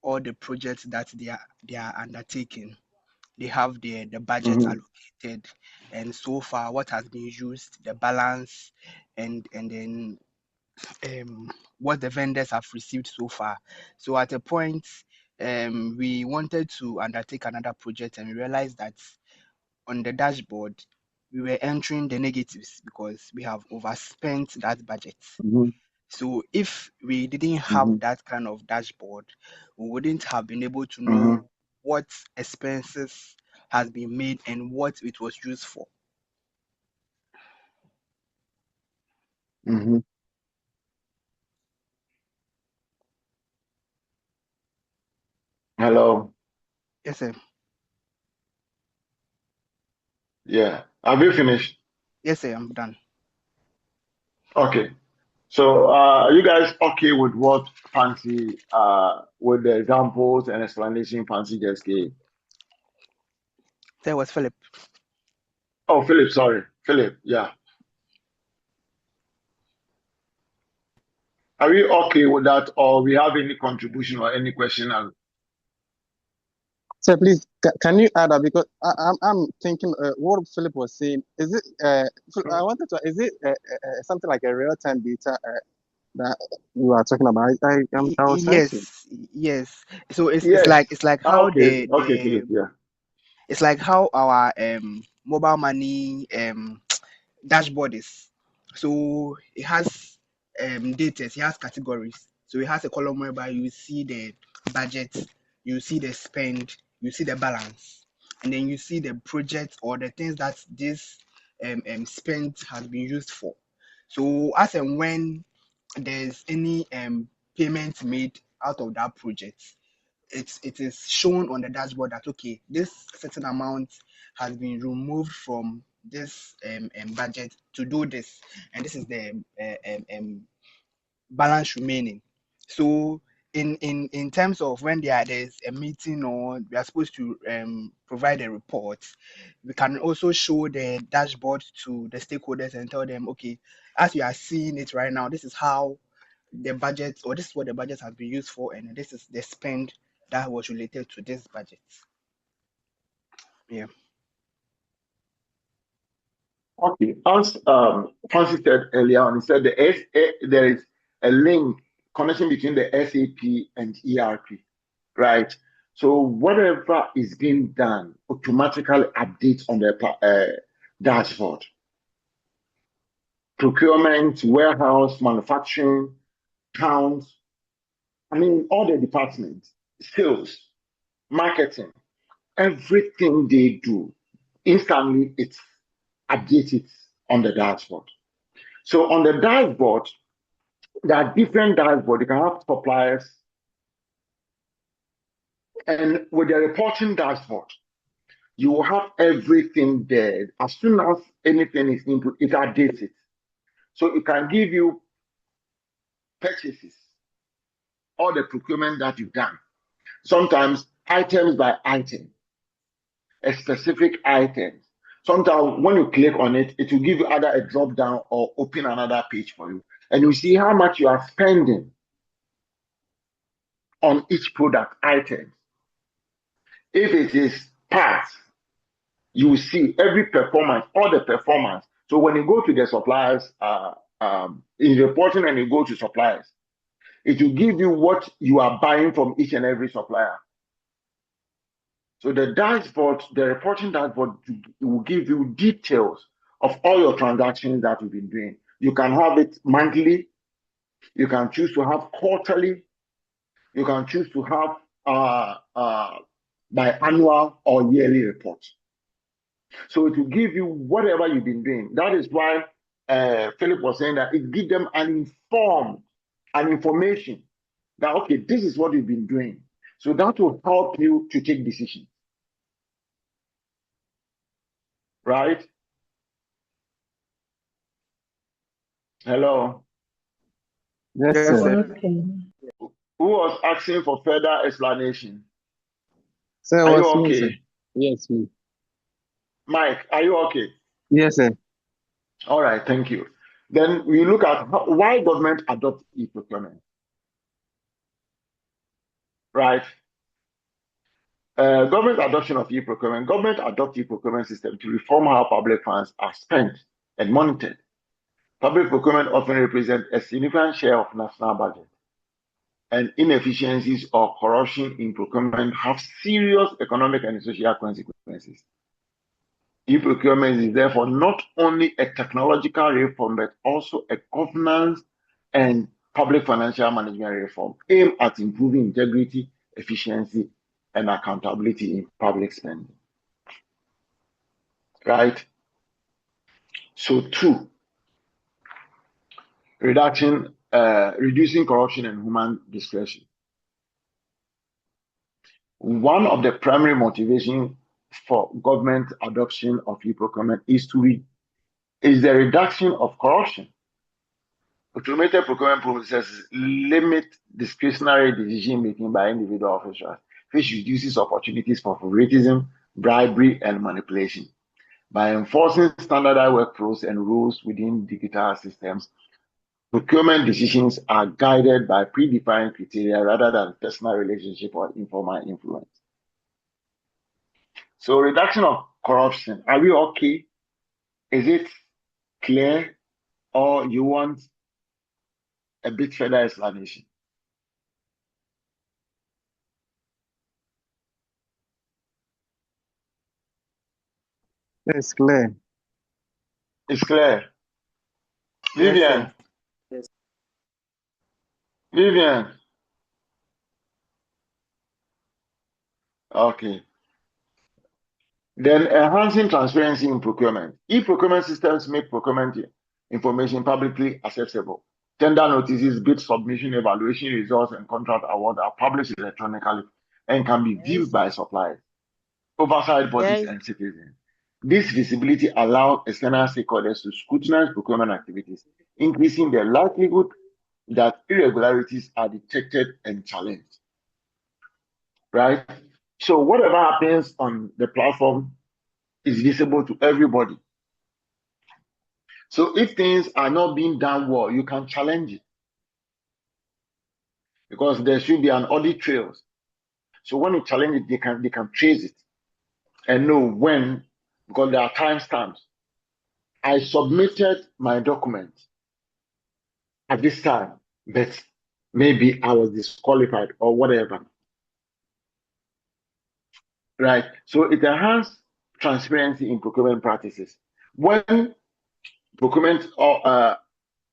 all the projects that they are undertaking, they have the budget
Mm-hmm.
allocated, and so far what has been used, the balance, and then what the vendors have received so far. So at a point, we wanted to undertake another project and we realized that on the dashboard, we were entering the negatives because we have overspent that budget.
Mm-hmm.
So if we didn't
Mm-hmm.
have that kind of dashboard, we wouldn't have been able to
Mm-hmm.
know what expenses has been made and what it was used for.
Mm-hmm. Hello.
Yes, sir.
Yeah. Have you finished?
Yes, sir. I'm done.
Okay. So you guys okay with what Fancy with the examples and explanation Fancy just gave?
There was Philip.
Oh, Philip, sorry. Philip, yeah. Are we okay with that, or we have any contribution or any question?
So please, can you add that, because I'm thinking what Philip was saying. Is it I wanted to, is it something like a real time data that you are talking about? I was trying to.
Yes. So it's
Yes.
it's like how
Okay, Philip, yeah.
it's like how our mobile money dashboard is. So it has data, it has categories. So it has a column whereby you see the budget, you see the spend, you see the balance, and then you see the project or the things that this spend has been used for. So as and when there's any payment made out of that project, it is shown on the dashboard that okay, this certain amount has been removed from this budget to do this, and this is the balance remaining. So in terms of when there's a meeting or we are supposed to provide a report, we can also show the dashboard to the stakeholders and tell them, okay, as you are seeing it right now, this is how the budget, or this is what the budget has been used for, and this is the spend that was related to this budget. Yeah.
Okay. As Francis said earlier on, he said there is a link connection between the SAP and ERP, right? So whatever is being done automatically updates on the dashboard. Procurement, warehouse, manufacturing, accounts, I mean, all the departments, sales, marketing, everything they do, instantly it's updated on the dashboard. So on the dashboard, there are different dashboards. You can have suppliers. And with the reporting dashboard, you will have everything there. As soon as anything is input, it updates it. So it can give you purchases, all the procurement that you've done. Sometimes items by item, a specific item. Sometimes when you click on it, it will give you either a drop down or open another page for you. And you see how much you are spending on each product item. If it is parts, you will see every performance, all the performance. So when you go to the suppliers, in reporting and you go to suppliers, it will give you what you are buying from each and every supplier. So the dashboard, the reporting dashboard will give you details of all your transactions that you've been doing. You can have it monthly, you can choose to have quarterly, you can choose to have biannual or yearly reports. So it will give you whatever you've been doing. That is why Philip was saying that it gives them an information that, okay, this is what you've been doing. So that will help you to take decisions. Right?
Hello? Yes,
Yes,
sir.
sir.
Okay.
Who was asking for further explanation?
Sir,
Are you
was me, sir.
okay?
Yes, me.
Mike, are you okay?
Yes, sir.
All right, thank you. Then we look at why government adopt e-procurement. Right? Government adoption of e-procurement. Government adopt e-procurement system to reform how public funds are spent and monitored. Public procurement often represents a significant share of national budget, and inefficiencies or corruption in procurement have serious economic and social consequences. E-procurement is therefore not only a technological reform, but also a governance and public financial management reform aimed at improving integrity, efficiency, and accountability in public spending. Right? So, two, reducing corruption and human discretion. one of the primary motivations for government adoption of e-procurement is the reduction of corruption. Automated procurement processes limit discretionary decision making by individual officials, which reduces opportunities for favoritism, bribery, and manipulation. By enforcing standardized workflows and rules within digital systems, procurement decisions are guided by predefined criteria rather than personal relationship or informal influence. So, reduction of corruption, are we okay? Is it clear, or you want a bit further explanation?
It's clear.
It's clear.
Yes,
Vivian,
sir. Yes.
Vivian. Okay. Then enhancing transparency in procurement. E-procurement systems make procurement information publicly accessible. Tender notices, bid submission, evaluation results, and contract award are published electronically and can be viewed by suppliers, oversight bodies, and citizens. This visibility allows external stakeholders to scrutinize procurement activities, increasing the likelihood that irregularities are detected and challenged. Right? So whatever happens on the platform is visible to everybody. So if things are not being done well, you can challenge it, because there should be an audit trail. So when you challenge it, they can trace it and know when, because there are timestamps. I submitted my document at this time, but maybe I was disqualified or whatever. Right? So it enhances transparency in procurement practices. When procurement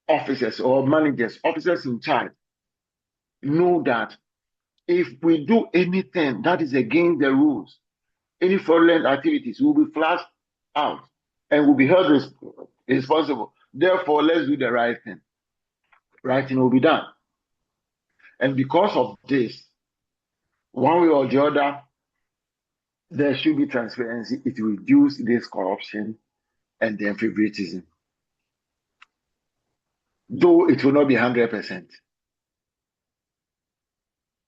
officers or managers, officers in charge, know that if we do anything that is against the rules, any fraudulent activities will be flashed out and will be held responsible. Therefore, let's do the right thing. Right thing will be done. And because of this, one way or the other, there should be transparency. It will reduce this corruption and then favoritism. Though it will not be 100%.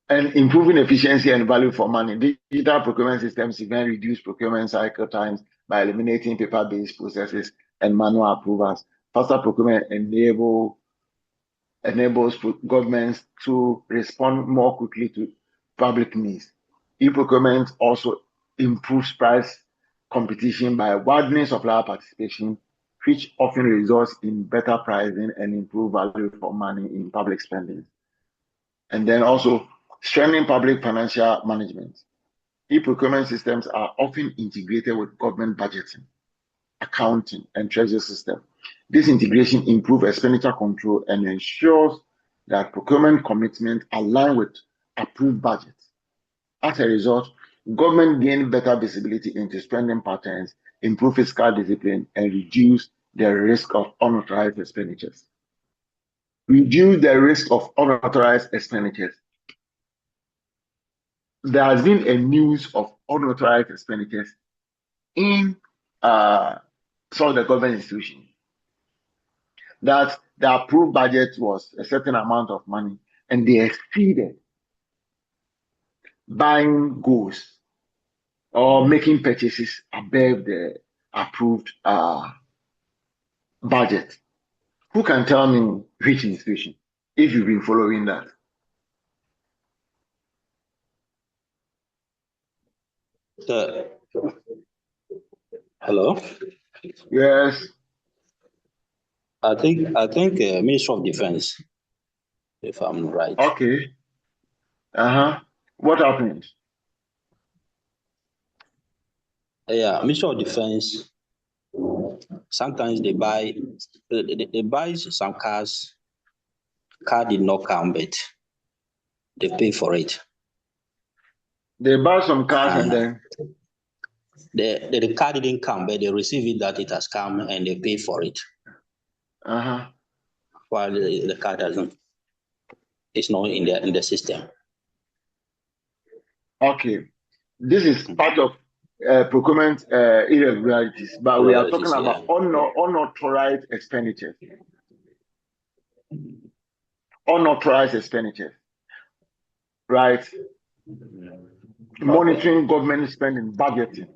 And improving efficiency and value for money. Digital procurement systems can reduce procurement cycle times by eliminating paper-based processes and manual approvals. Faster procurement enables governments to respond more quickly to public needs. E-procurement also improves price competition by widening supplier participation, which often results in better pricing and improved value for money in public spending. And then also strengthening public financial management. E-procurement systems are often integrated with government budgeting, accounting, and treasury system. This integration improves expenditure control and ensures that procurement commitments align with approved budgets. As a result, government gain better visibility into spending patterns, improve fiscal discipline, and reduce the risk of unauthorized expenditures. Reduce the risk of unauthorized expenditures. There has been a news of unauthorized expenditures in some of the government institutions, that the approved budget was a certain amount of money and they exceeded buying goods or making purchases above the approved budget. Who can tell me which institution, if you've been following that?
Hello.
Yes.
I think Ministry of Defense, if I'm right.
Okay. What happened?
Yeah, Ministry of Defense. Sometimes they buy some cars. Car did not come, but they pay for it.
They buy some cars and then
the car didn't come, but they receive it that it has come and they pay for it. While the car doesn't, it's not in the system.
Okay. This is part of procurement irregularities, but we are talking about unauthorized expenditures. Unauthorized expenditures, right? Monitoring government spending, budgeting.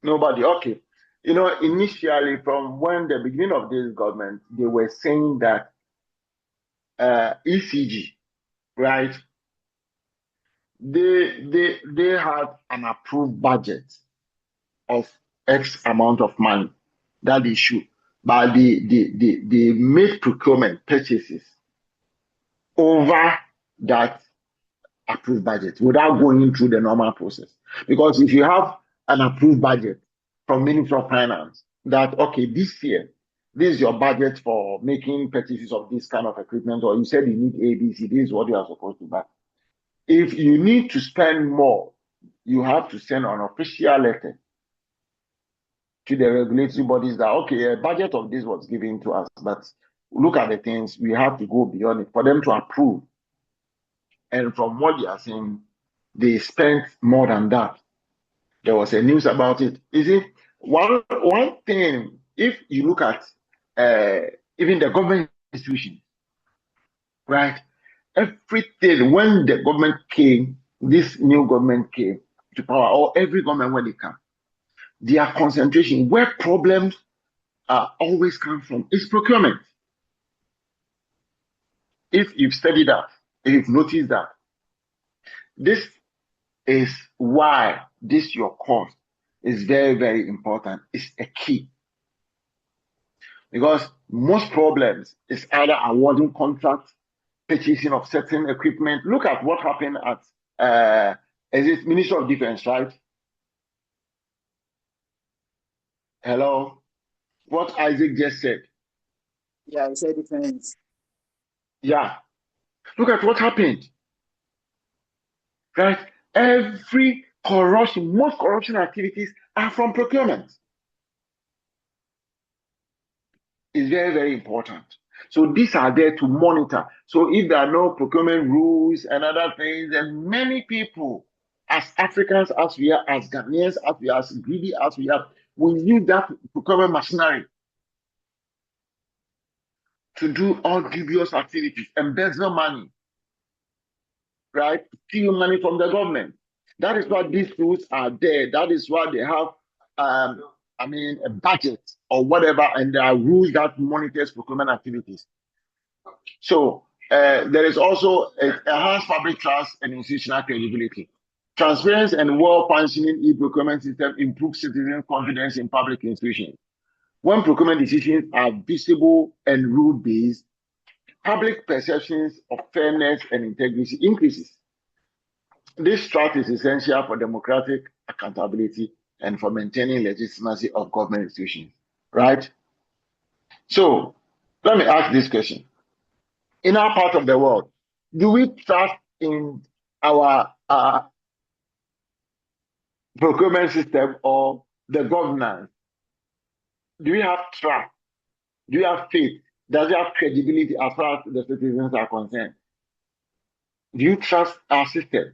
Nobody, okay. You know, initially, from when the beginning of this government, they were saying that ECG, right? They had an approved budget of X amount of money that they should, but they made procurement purchases over that approved budget without going through the normal process. Because if you have an approved budget from Ministry of Finance that, okay, this year, this is your budget for making purchases of this kind of equipment, or you said you need ABC, this is what you are supposed to buy. If you need to spend more, you have to send an official letter to the regulatory bodies that, okay, a budget of this was given to us, but look at the things, we have to go beyond it for them to approve. And from what you are saying, they spent more than that. There was a news about it. Is it one thing? If you look at even the government institutions, right? Everything when the government came, this new government came to power, or every government when they come, their concentration where problems always come from is procurement. If you've studied that, if you've noticed that, this is why this your course is very, very important. It's a key. Because most problems is either awarding contracts, purchasing of certain equipment. Look at what happened at is it Ministry of Defense, right? Hello? What Isaac just said.
Yeah, he said defense.
Yeah. Look at what happened. Right? Every corruption, most corruption activities are from procurement. It's very, very important. So these are there to monitor. So if there are no procurement rules and other things, then many people, as Africans, as we are, as Ghanaians, as we are, as greedy as we are, we use that procurement machinery to do all dubious activities, embezzle money, right? Steal money from the government. That is why these rules are there. That is why they have, a budget or whatever, and there are rules that monitors procurement activities. So there is also enhanced public trust and institutional credibility. Transparency and well-functioning e-procurement system improves citizen confidence in public institutions. When procurement decisions are visible and rule-based, public perceptions of fairness and integrity increases. This trust is essential for democratic accountability and for maintaining legitimacy of government institutions, right? So let me ask this question. In our part of the world, do we trust in our procurement system or the governance? Do we have trust? Do we have faith? Does it have credibility as far as the citizens are concerned? Do you trust our system?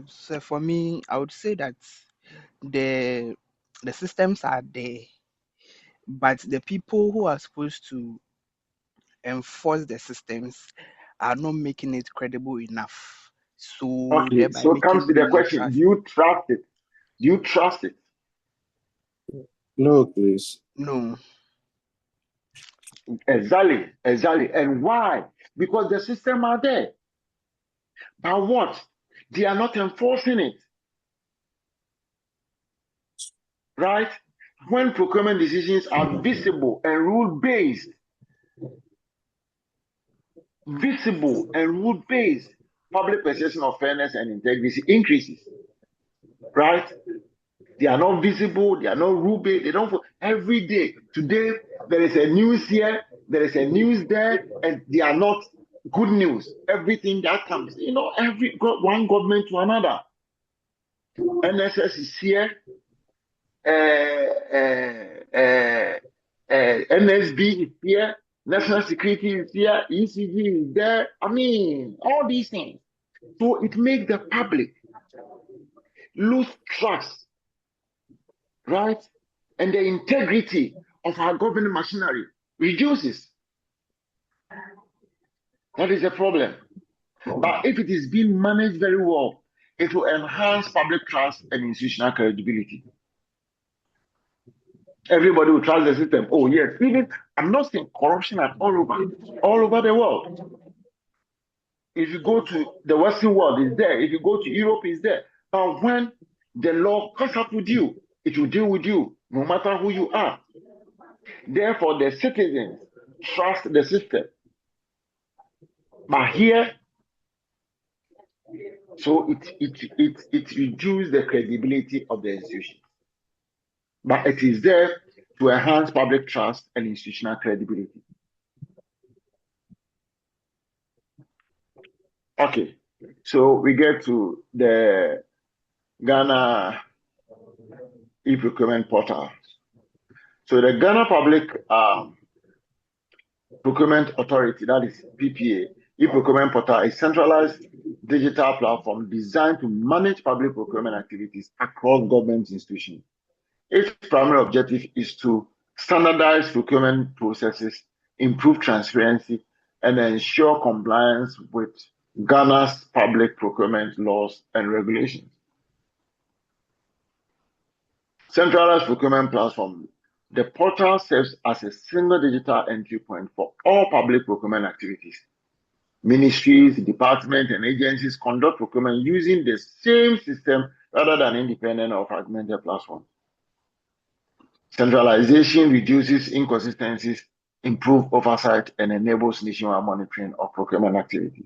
So for me, I would say that the systems are there, but the people who are supposed to enforce the systems are not making it credible enough. So
Okay,
thereby
so it comes to
making me
the
not
question,
trust.
do you trust it? Do you trust it?
No, please.
No.
Exactly. And why? Because the system are there. But what? They are not enforcing it. Right? When procurement decisions are visible and rule-based, public perception of fairness and integrity increases. Right? They are not visible, they are not rule-based, they don't every day. Today there is a news here, there is a news there, and they are not good news. Everything that comes, every one government to another. NSS is here, NSB is here, National security is here, ECG is there. I mean, all these things. So it makes the public lose trust, right? And the integrity of our government machinery reduces. That is a problem. But if it is being managed very well, it will enhance public trust and institutional credibility. Everybody will trust the system. Oh, yes. Even I'm not saying corruption at all over the world. If you go to the Western world, it's there. If you go to Europe, it's there. But when the law catches up with you, it will deal with you, no matter who you are. Therefore, the citizens trust the system. But here, so it reduces the credibility of the institution. But it is there to enhance public trust and institutional credibility. Okay, so we get to the Ghana e-procurement portal. So the Ghana Public Procurement Authority, that is PPA, e-procurement portal, is a centralized digital platform designed to manage public procurement activities across government institutions. Its primary objective is to standardize procurement processes, improve transparency, and ensure compliance with Ghana's public procurement laws and regulations. Centralized procurement platform. The portal serves as a single digital entry point for all public procurement activities. Ministries, departments, and agencies conduct procurement using the same system rather than independent or fragmented platforms. Centralization reduces inconsistencies, improves oversight, and enables nationwide monitoring of procurement activity.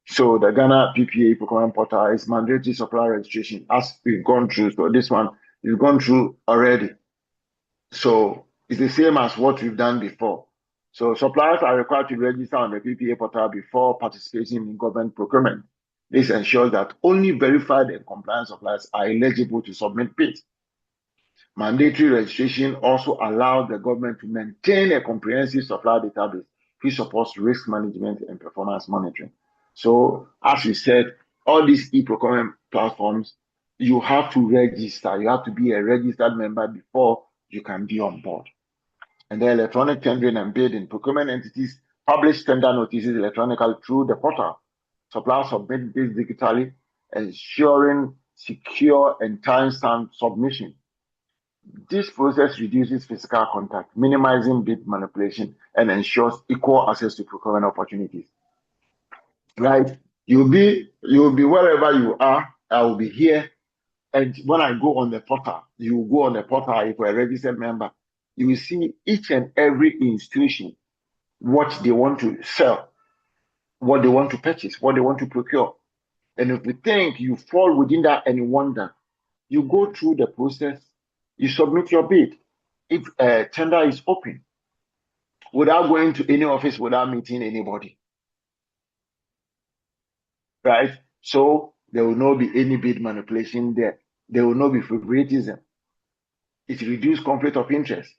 So the Ghana PPA procurement portal is mandatory supplier registration, as we've gone through. So this one we've gone through already. So it's the same as what we've done before. So suppliers are required to register on the PPA portal before participating in government procurement. This ensures that only verified and compliant suppliers are eligible to submit bids. Mandatory registration also allows the government to maintain a comprehensive supplier database which supports risk management and performance monitoring. So, as we said, all these e-procurement platforms, you have to register. You have to be a registered member before you can be on board. And the electronic tendering and bidding procurement entities publish tender notices electronically through the portal. Suppliers submit bids digitally, ensuring secure and time-stamped submission. This process reduces physical contact, minimizing bid manipulation, and ensures equal access to procurement opportunities. Right? You'll be wherever you are. I will be here. And when I go on the portal, you will go on the portal if you're a registered member. You will see each and every institution, what they want to sell, what they want to purchase, what they want to procure. And if you think you fall within that and you wonder, you go through the process, you submit your bid. If a tender is open, without going to any office, without meeting anybody, right? So there will not be any bid manipulation there. There will not be favoritism. It reduces conflict of interest.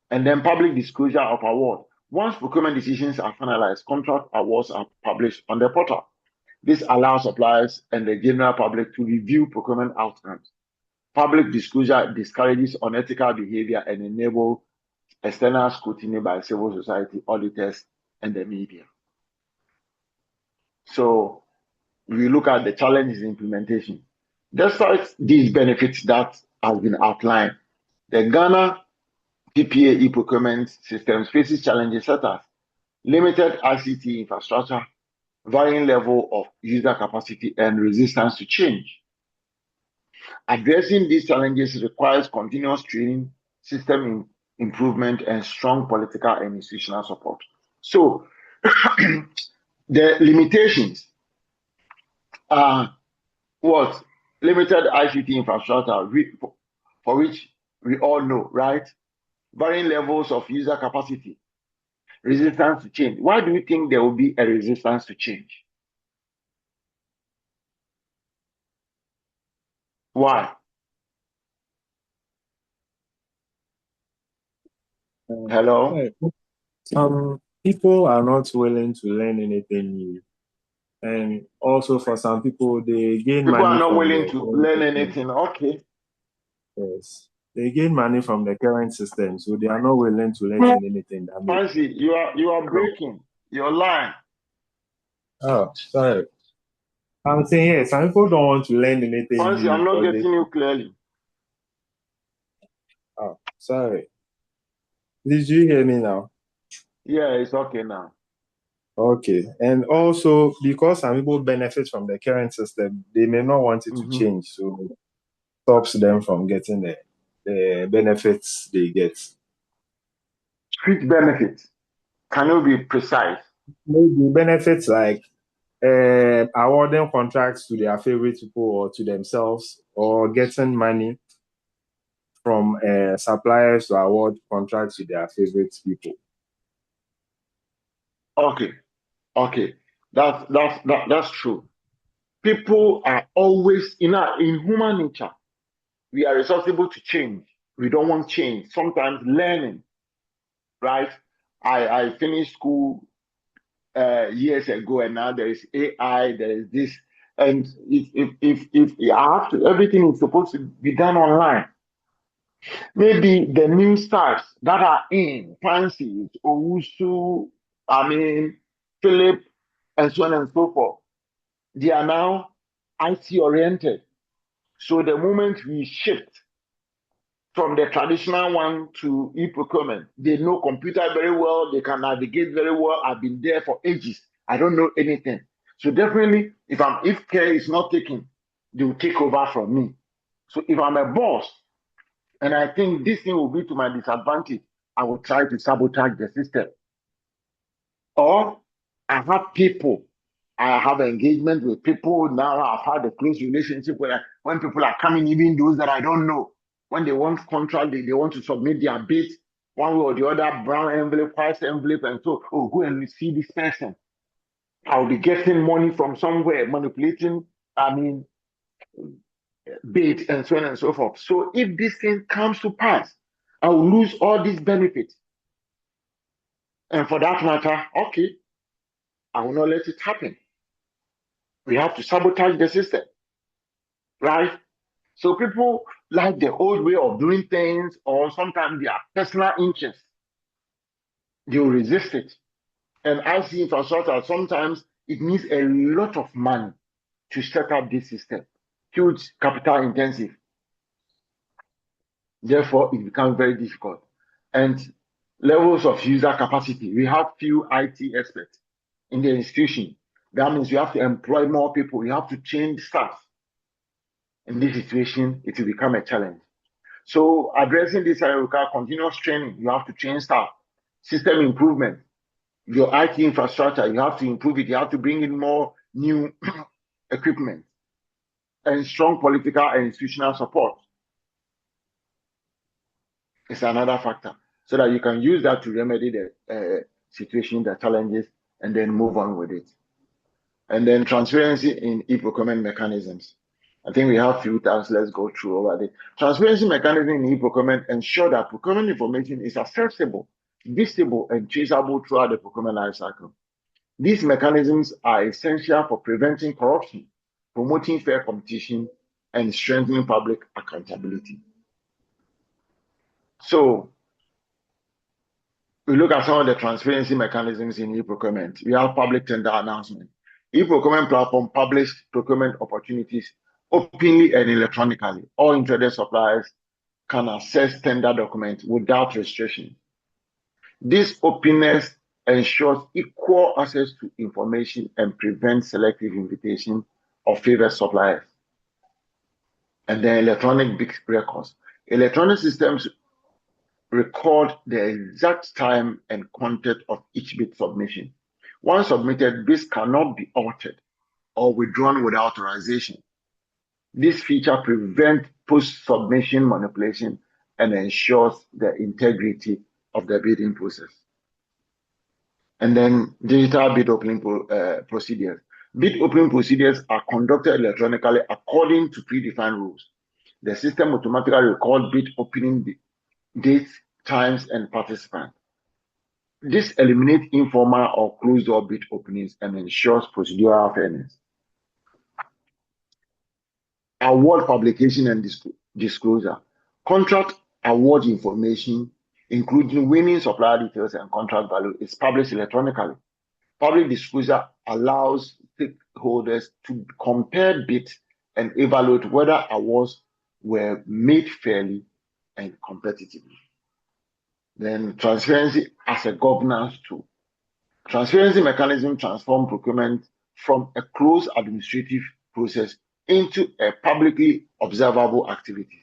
And then public disclosure of award. Once procurement decisions are finalized, contract awards are published on the portal. This allows suppliers and the general public to review procurement outcomes. Public disclosure discourages unethical behavior and enables external scrutiny by civil society, auditors, and the media. So we look at the challenges in implementation. Despite these benefits that have been outlined, the Ghana PPA e-procurement systems faces challenges such as limited ICT infrastructure, varying level of user capacity, and resistance to change. Addressing these challenges requires continuous training, system improvement, and strong political and institutional support. So, the limitations are what? Limited ICT infrastructure, for which we all know, right? Varying levels of user capacity, resistance to change. Why do you think there will be a resistance to change? Why? Hello?
Right. Some people are not willing to learn anything new. And also for some people, they gain
People are
money
not
from
willing
the
to
current
learn
system.
anything. Okay.
Yes. They gain money from the current system, so they are not willing to learn anything that may.
Fancy, you are breaking. You're lying.
Oh, sorry. I'm saying yes, some people don't want to learn anything
Fancy,
new
I'm not
because
getting you clearly.
oh, sorry. Did you hear me now?
Yeah, it's okay now.
Okay. And also because some people benefit from the current system, they may not want it to
Mm-hmm.
change, so it stops them from getting the benefits they get.
Which benefits? Can you be precise?
Maybe benefits like awarding contracts to their favorite people or to themselves, or getting money from suppliers to award contracts to their favorite people.
Okay. Okay. That's true. People are always in human nature. We are responsible to change. We don't want change. Sometimes learning, right? I finished school years ago, and now there is AI, there is this, and if I have to, everything is supposed to be done online. Maybe the new stars that are in fancies, Owusu, Philip, and so on and so forth, they are now IT oriented. So the moment we shift from the traditional one to e-procurement, they know computer very well, they can navigate very well. I've been there for ages. I don't know anything. So definitely, if care is not taken, they will take over from me. So if I'm a boss and I think this thing will be to my disadvantage, I will try to sabotage the system. Or I have people, I have engagement with people now. I've had a close relationship where when people are coming, even those that I don't know, when they want contract, they want to submit their bid one way or the other, brown envelope, white envelope, and so, oh, go and see this person. I'll be getting money from somewhere, manipulating, bid, and so on and so forth. So if this thing comes to pass, I will lose all these benefits. And for that matter, okay, I will not let it happen. We have to sabotage the system, right? So people like the old way of doing things, or sometimes their personal interests, they will resist it. And IC infrastructure, sometimes it needs a lot of money to set up this system, huge capital intensive. Therefore, it becomes very difficult. And levels of user capacity, we have few IT experts in the institution. That means you have to employ more people, you have to change staff. In this situation, it will become a challenge. So addressing this area requires continuous training. You have to train staff, system improvement, your IT infrastructure, you have to improve it. You have to bring in more new equipment and strong political and institutional support. It's another factor so that you can use that to remedy the situation, the challenges, and then move on with it. And then transparency in e-procurement mechanisms. I think we have few times. Let's go through over it. Transparency mechanism in e-procurement ensure that procurement information is accessible, visible, and traceable throughout the procurement life cycle. These mechanisms are essential for preventing corruption, promoting fair competition, and strengthening public accountability. So we look at some of the transparency mechanisms in e-procurement. We have public tender announcement. E-procurement platform publish procurement opportunities openly and electronically. All interested suppliers can access tender documents without restriction. This openness ensures equal access to information and prevents selective invitation of favored suppliers. And then electronic bid records. Electronic systems record the exact time and content of each bid submission. Once submitted, bids cannot be altered or withdrawn without authorization. This feature prevents post-submission manipulation and ensures the integrity of the bidding process. And then digital bid opening procedures. Bid opening procedures are conducted electronically according to predefined rules. The system automatically records bid opening dates, times, and participants. This eliminates informal or closed-door bid openings and ensures procedural fairness. Award publication and disclosure. Contract award information, including winning supplier details and contract value, is published electronically. Public disclosure allows stakeholders to compare bids and evaluate whether awards were made fairly and competitively. Then transparency as a governance tool. Transparency mechanism transform procurement from a closed administrative process into a publicly observable activity.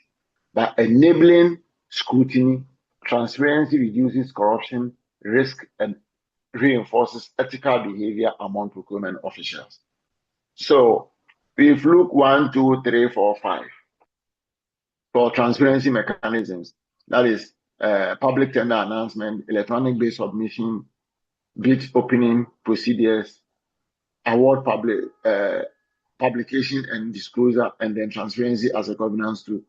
By enabling scrutiny, transparency reduces corruption risk and reinforces ethical behavior among procurement officials. So we've looked 1, 2, 3, 4, 5 for transparency mechanisms. That is public tender announcement, electronic bid submission, bid opening procedures, award publication and disclosure, and then transparency as a governance tool.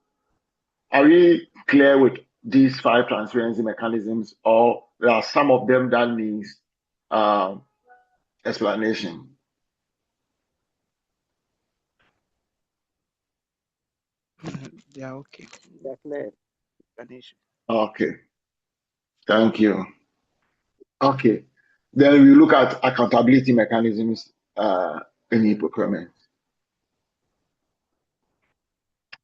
Are we clear with these 5 transparency mechanisms, or there are some of them that needs explanation?
Yeah, okay.
They're clear.
Explanation.
Okay, thank you. Okay, then we look at accountability mechanisms in e-procurement.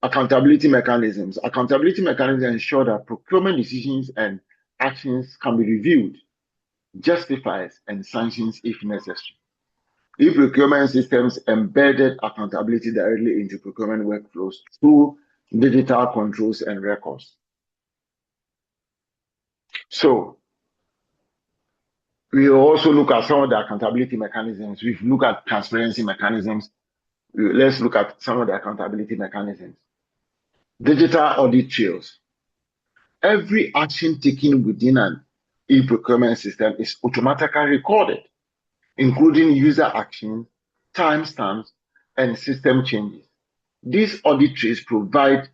Accountability mechanisms ensure that procurement decisions and actions can be reviewed, justified, and sanctioned if necessary. E-procurement systems embedded accountability directly into procurement workflows through digital controls and records. So we also look at some of the accountability mechanisms. We've looked at transparency mechanisms. Let's look at some of the accountability mechanisms. Digital audit trails. Every action taken within an e-procurement system is automatically recorded, including user actions, timestamps, and system changes. These audit trails provide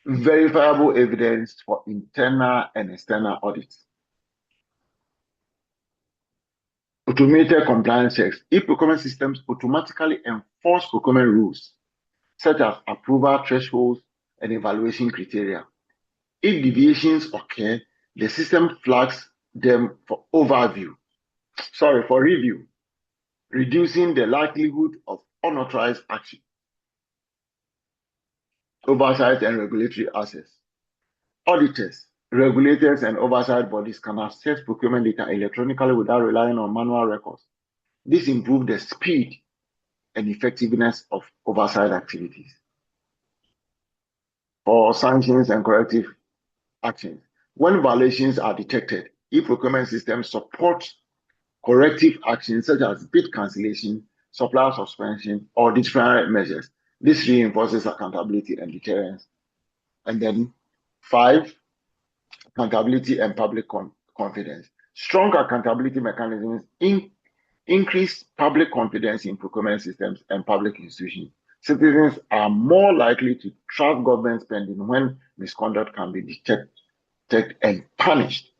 verifiable evidence for internal and external audits. Automated compliance checks. E-procurement systems automatically enforce procurement rules, such as approval thresholds and evaluation criteria. If deviations occur, the system flags them for review, reducing the likelihood of unauthorized action. Oversight and regulatory access. Auditors, regulators, and oversight bodies can access procurement data electronically without relying on manual records. This improves the speed and effectiveness of oversight activities. For sanctions and corrective actions, when violations are detected, e-procurement systems support corrective actions such as bid cancellation, supplier suspension, or disciplinary measures. This reinforces accountability and deterrence. And then 5, accountability and public confidence. Strong accountability mechanisms increase public confidence in procurement systems and public institutions. Citizens are more likely to trust government spending when misconduct can be detected and punished.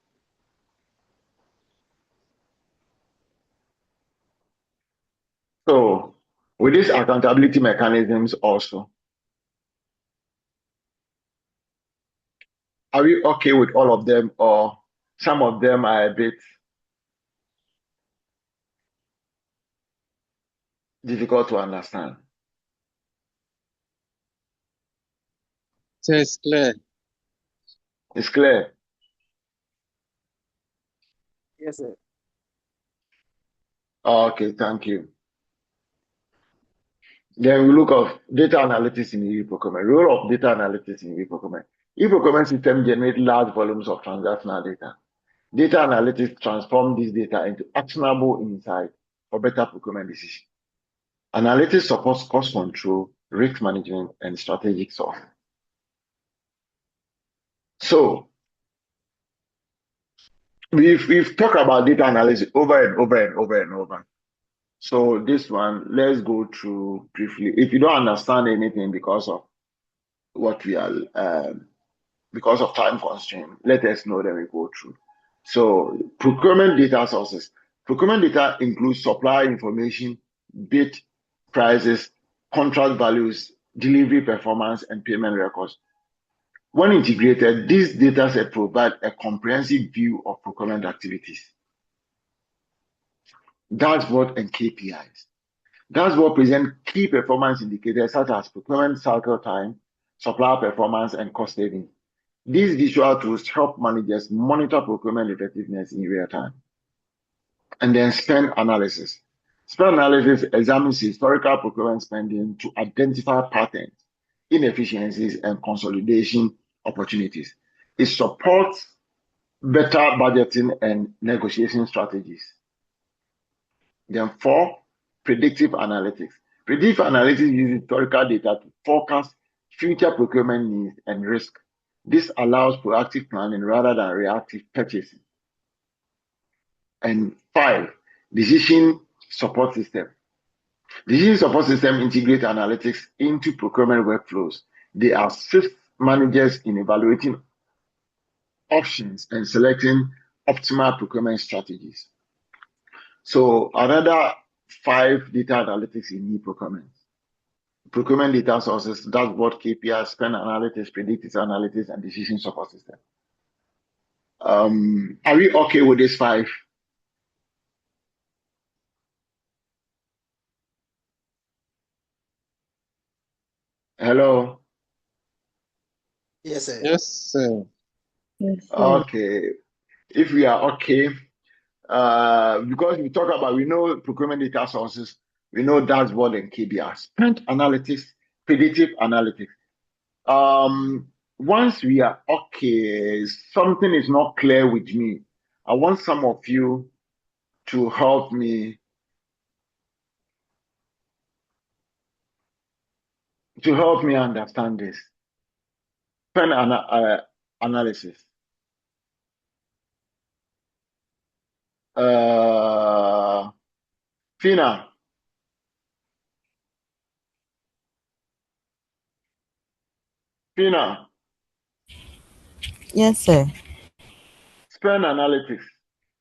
So, with these accountability mechanisms also, are we okay with all of them, or some of them are a bit difficult to understand?
So it's clear.
It's clear.
Yes, sir.
Okay, thank you. Then we look at data analytics in e-procurement. Role of data analytics in e-procurement. E-procurement systems generate large volumes of transactional data. Data analytics transform this data into actionable insight for better procurement decisions. Analytics supports cost control, risk management, and strategic sourcing. So we've talked about data analysis over and over. So this one, let's go through briefly. If you don't understand anything because of what we are because of time constraint, let us know, then we go through. So procurement data sources. Procurement data includes supply information, bid prices, contract values, delivery performance, and payment records. When integrated, these data sets provide a comprehensive view of procurement activities. Dashboard and KPIs. Dashboard present key performance indicators such as procurement cycle time, supplier performance, and cost savings. These visual tools help managers monitor procurement effectiveness in real time. And then spend analysis. Spend analysis examines historical procurement spending to identify patterns, inefficiencies, and consolidation opportunities. It supports better budgeting and negotiation strategies. Then 4, predictive analytics. Predictive analytics uses historical data to forecast future procurement needs and risk. This allows proactive planning rather than reactive purchasing. And 5, decision support system. Decision support system integrate analytics into procurement workflows. They assist managers in evaluating options and selecting optimal procurement strategies. So another 5 data analytics in e-procurement. Procurement data sources, dashboard, KPI, spend analytics, predictive analytics, and decision support system. Are we okay with these 5? Hello?
Yes, sir.
Yes, sir.
Yes, sir.
Okay. If we are okay, because we talk about, we know procurement data sources, we know dashboard and KPI, spend analytics, predictive analytics. Once we are okay, something is not clear with me. I want some of you to help me understand this. Spend analysis. Fina,
Yes, sir.
spend analytics.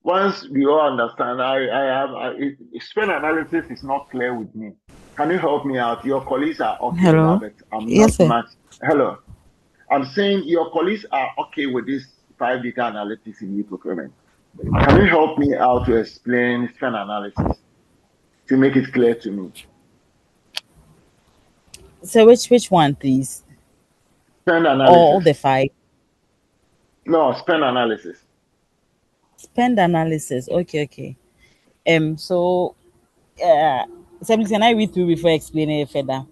Once we all understand, spend analysis is not clear with me. Can you help me out? Your colleagues are okay with that,
Hello.
but I'm
Yes,
not
sir.
much. Hello. I'm saying your colleagues are okay with this 5 data analytics in e-procurement. Can you help me out to explain spend analysis to make it clear to me?
So which one, please?
Spend
All
analysis.
the 5.
No, spend analysis.
Spend analysis. Okay. So simply can I read through before explaining it further?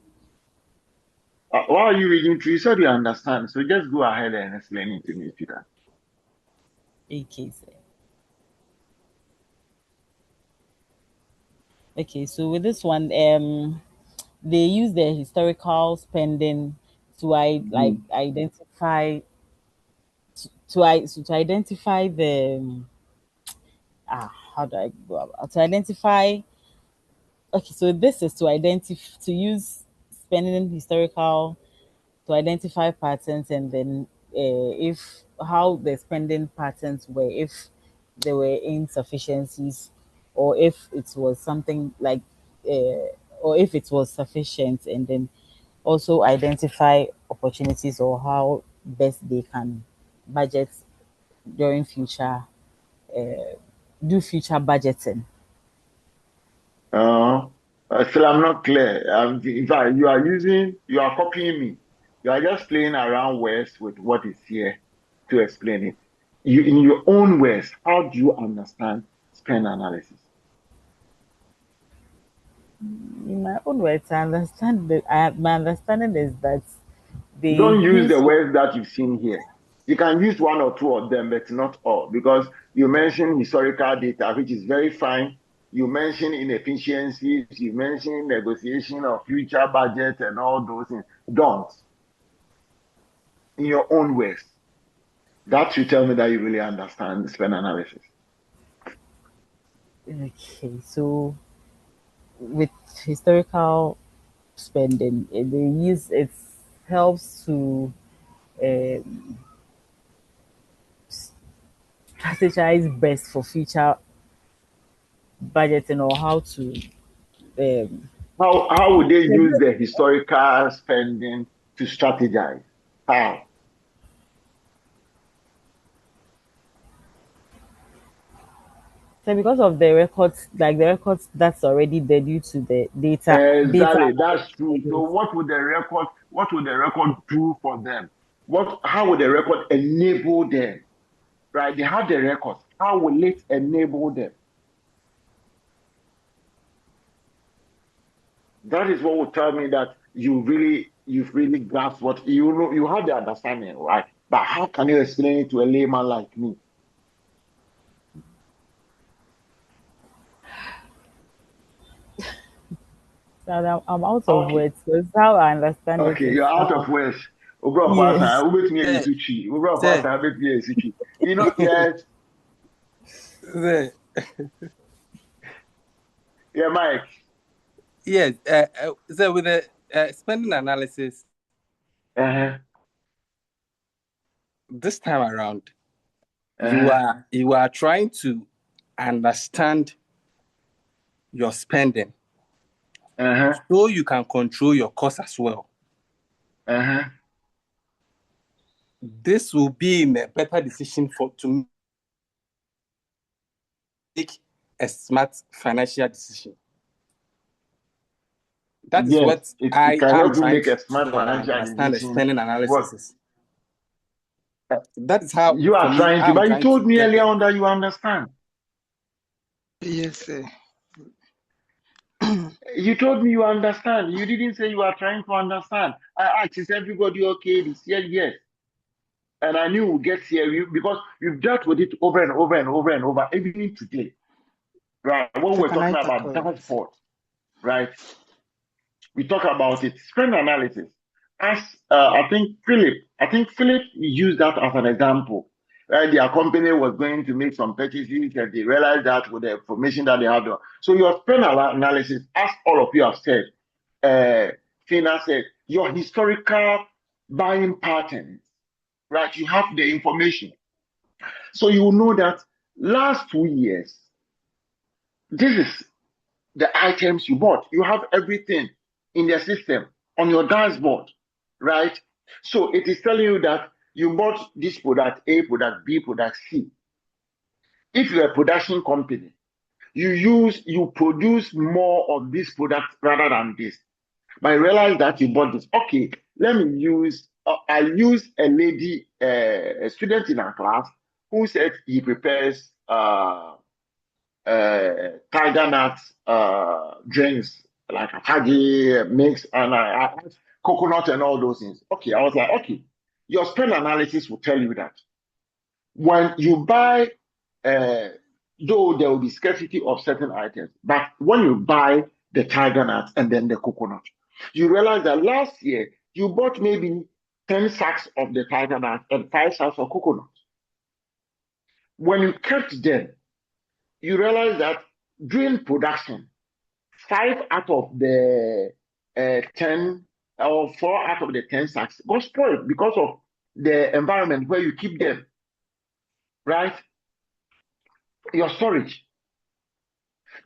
Why are you reading through? You said you understand, so just go ahead and explain it to me if you can.
Okay, sir. Okay, so with this one, they use the historical spending to identify to identify the how do I go about to identify. Okay, so this is to identify to use spending historical to identify patterns, and then if how the spending patterns were, if there were insufficiencies, or if it was something like or if it was sufficient, and then also identify opportunities or how best they can budget during future do future budgeting.
Uh, Still, I'm not clear. In fact, you are copying me. You are just playing around words with what is here to explain it. In your own words, how do you understand spend analysis?
In my own words, I understand that my understanding is that they
Don't use the
use
words that you've seen here. You can use one or two of them, but not all, because you mentioned historical data, which is very fine. You mentioned inefficiencies, you mentioned negotiation of future budget and all those things. Don't, in your own words. That should tell me that you really understand spend analysis.
okay. So with historical spending, they use it helps to strategize best for future budgeting, or how to um
How would they use the historical spending to strategize? How?
so because of the records, like the records that's already there due to the data
Exactly, that's true. So
analysis.
what would the record do for them? How would the record enable them? Right? They have the records. How will it enable them? That is what would tell me that you've really grasped what you know, you have the understanding, right? But how can you explain it to a layman like me?
So I'm out of
Okay.
words. So it's how I understand it.
Okay,
Is
you're out
how,
of words. Obro
yes.
Kwasa, wait me
Sir,
into chi. Obro
sir,
Kwasa, wait me into chi. You know, yes,
sir.
yeah, Mike.
Yes, so with the spending analysis
Uh-huh.
this time around,
Uh-huh.
you are trying to understand your spending
Uh-huh.
so you can control your costs as well.
Uh-huh.
This will be in a better decision to make a smart financial decision. That is
Yes,
what
it
I
can
am
help you
trying
make a
to
smart financial
understand the
decision.
spending
What
analysis. That is how,
you
for
are
me,
trying to,
I'm
but you
trying to
told me
get
earlier
there.
on that you understand.
Yes, sir.
You told me you understand. You didn't say you are trying to understand. I asked, is everybody okay this year? Yes. And I knew we'll get here because you've dealt with it over and over and over and over, even today. Right? When
So
we're
can I
talking about
tackle it?
dashboard, right? We talk about it, spend analysis. As I think Philip used that as an example. Right? Their company was going to make some purchases and they realized that with the information that they had. So your spend analysis, as all of you have said, Fina said, your historical buying patterns, right? You have the information. So you will know that last 2 years, this is the items you bought. You have everything in the system on your dashboard, right? So it is telling you that you bought this product, A product, B product, C. If you're a production company, you produce more of this product rather than this. But I realize that you bought this. Okay, let me use, I use a lady, a student in our class who said he prepares tiger nut drinks like Akagi mix, and I add coconut and all those things. Okay, I was like, okay, your spend analysis will tell you that when you buy, uh, though there will be scarcity of certain items, but when you buy the tiger nut and then the coconut, you realize that last year you bought maybe 10 sacks of the tiger nut and 5 sacks of coconut. When you kept them, you realize that during production, 5 out of the 10 or 4 out of the 10 sacks got spoiled because of the environment where you keep them, right? Your storage,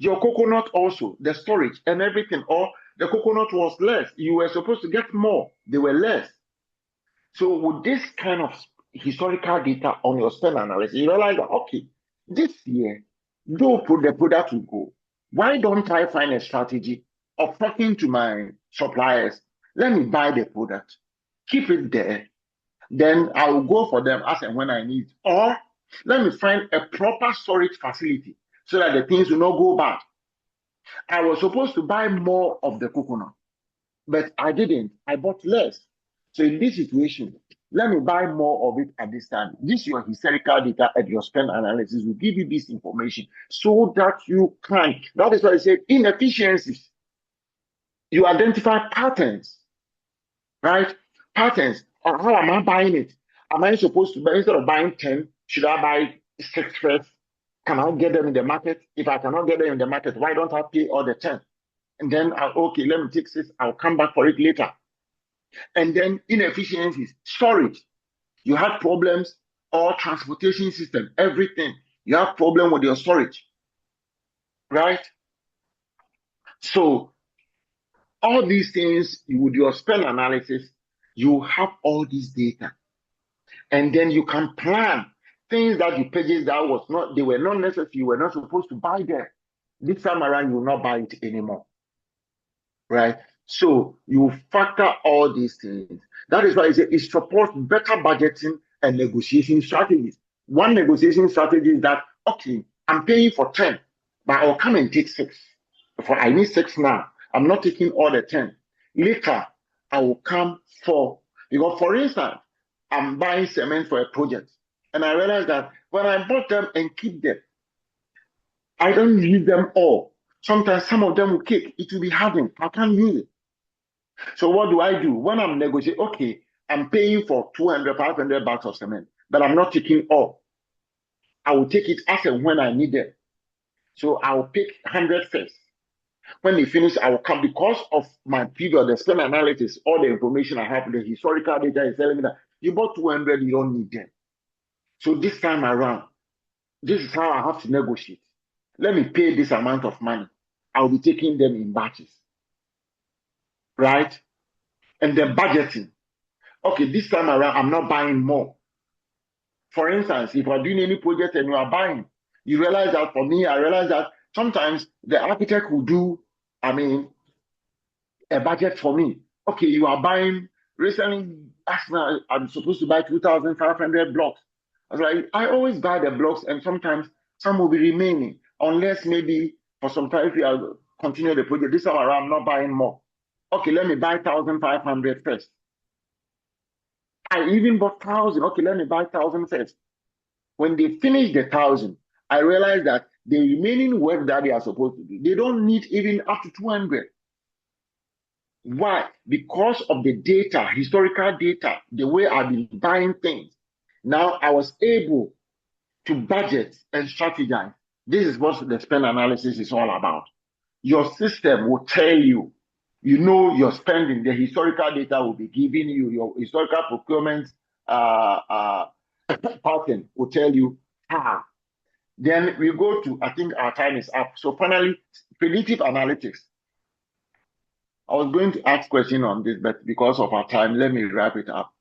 your coconut also, the storage and everything, or the coconut was less. You were supposed to get more, they were less. So with this kind of historical data on your spend analysis, you realize that, okay, this year, though the product will go, why don't I find a strategy of talking to my suppliers? Let me buy the product, keep it there, then I will go for them as and when I need. Or let me find a proper storage facility so that the things will not go bad. I was supposed to buy more of the coconut, but I didn't. I bought less. So in this situation, let me buy more of it at this time. This your historical data and your spend analysis will give you this information so that you can. That is why I said inefficiencies. You identify patterns, right? Patterns. How am I buying it? Am I supposed to buy, instead of buying 10, should I buy 6 first? Can I get them in the market? If I cannot get them in the market, why don't I pay all the 10? And then, okay, let me take 6. I'll come back for it later. And then inefficiencies, storage. You had problems or transportation system, everything. You have problem with your storage, right? So all these things, with your spend analysis, you have all this data, and then you can plan things that you purchased that was not, they were not necessary, you were not supposed to buy them. This time around, you will not buy it anymore, right? So you factor all these things. That is why it supports better budgeting and negotiation strategies. One negotiation strategy is that, okay, I'm paying for 10, but I'll come and take 6. For I need 6 now. I'm not taking all the 10. Later, I will come for, because for instance, I'm buying cement for a project, and I realize that when I bought them and keep them, I don't use them all. Sometimes some of them will kick. It will be hardened. I can't use it. So what do? When I'm negotiating, okay, I'm paying for 200, 500 bags of cement, but I'm not taking all. I will take it as and when I need it. So I will pick 100 first. When they finish, I will come, because of my period, the spend analysis, all the information I have, the historical data is telling me that you bought 200, you don't need them. So this time around, this is how I have to negotiate. Let me pay this amount of money. I'll be taking them in batches, right? And then budgeting. Okay, this time around, I'm not buying more. For instance, if you're doing any project and you are buying, you realize that for me, I realize that sometimes the architect will do, a budget for me. Okay, you are buying, recently, I'm supposed to buy 2,500 blocks. I was like, I always buy the blocks, and sometimes some will be remaining, unless maybe for some time, if you continue the project, this time around, I'm not buying more. Okay, let me buy 1,500 first. I even bought 1,000. Okay, let me buy 1,000 first. When they finish the 1,000, I realize that the remaining work that they are supposed to do, they don't need even up to 200. Why? Because of the data, historical data, the way I've been buying things. Now I was able to budget and strategize. This is what the spend analysis is all about. Your system will tell you, you know, your spending, the historical data will be giving you, your historical procurement pattern will tell you how. Then we go to, I think our time is up. So finally, predictive analytics. I was going to ask question on this, but because of our time, let me wrap it up.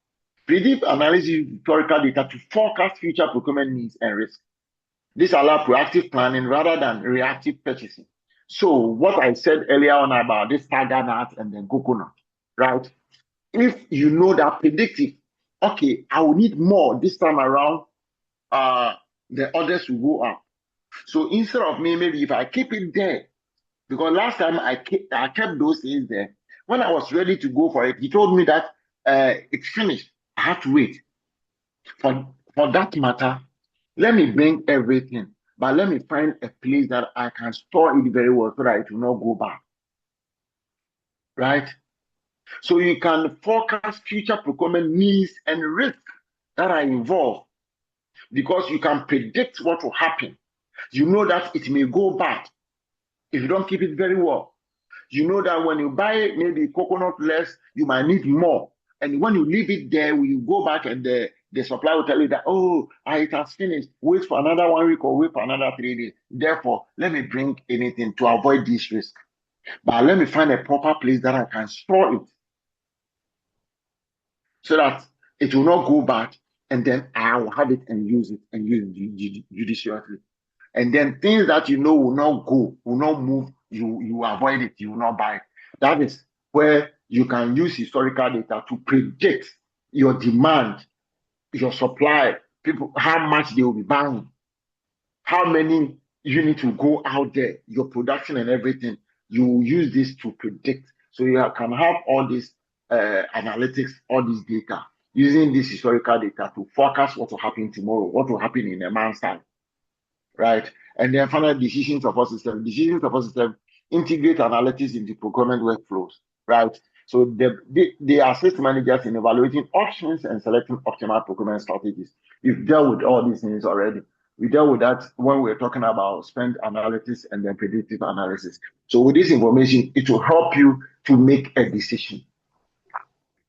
Predictive analysis uses historical data to forecast future procurement needs and risks. This allows proactive planning rather than reactive purchasing. So what I said earlier on about this tiger nut and then coconut, right? If you know that predictive, okay, I will need more this time around, the orders will go up. So instead of me, maybe if I keep it there, because last time I kept those things there. When I was ready to go for it, he told me that it's finished. I have to wait. For that matter, let me bring everything, but let me find a place that I can store it very well so that it will not go back. Right? So you can forecast future procurement needs and risks that are involved, because you can predict what will happen. You know that it may go bad if you don't keep it very well. You know that when you buy maybe coconut less, you might need more. And when you leave it there, when you go back and the supplier will tell you that, oh, it has finished. Wait for another 1 week or wait for another 3 days. Therefore, let me bring anything to avoid this risk. But let me find a proper place that I can store it so that it will not go bad. And then I will have it and use it judiciously. And then things that you know will not go, will not move, you avoid it, you will not buy it. That is where you can use historical data to predict your demand, your supply, people, how much they will be buying, how many units will go out there, your production and everything. You use this to predict. So you can have all this analytics, all this data, using this historical data to forecast what will happen tomorrow, what will happen in a month's time. Right? And then finally, decision support system. Decision support system integrate analytics into procurement workflows, right? So they assist managers in evaluating options and selecting optimal procurement strategies. We've dealt with all these things already. We dealt with that when we were talking about spend analytics and then predictive analysis. So with this information, it will help you to make a decision,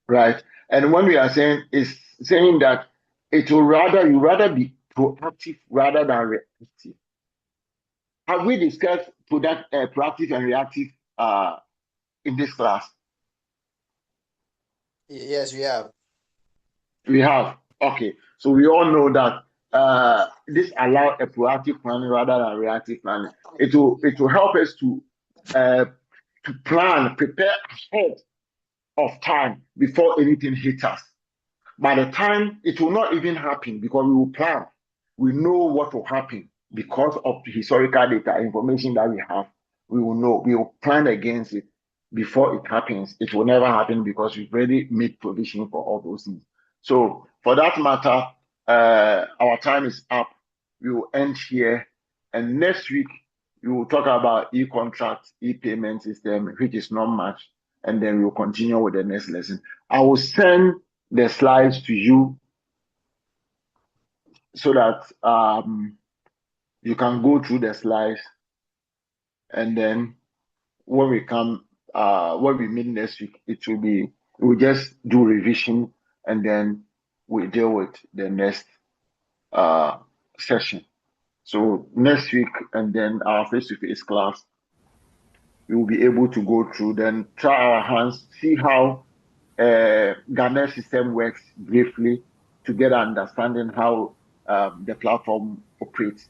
right? And when we are saying that It will rather be proactive rather than reactive. Have we discussed proactive and reactive in this class?
Yes, we have.
We have. Okay. So we all know that this allows a proactive planning rather than reactive planning. It will help us to prepare ahead of time before anything hits us. By the time it will not even happen because we will plan. We know what will happen because of the historical data, information that we have. We will know. We will plan against it before it happens. It will never happen because we've already made provision for all those things. So for that matter, our time is up. We will end here. And next week, we will talk about e-contract, e-payment system, which is not much. And then we will continue with the next lesson. I will send the slides to you so that you can go through the slides, and then when we meet next week, we'll just do revision, and then we deal with the next session. So next week, and then our face-to-face class, we will be able to go through, then try our hands, see how Ghana system works briefly to get an understanding how the platform operates,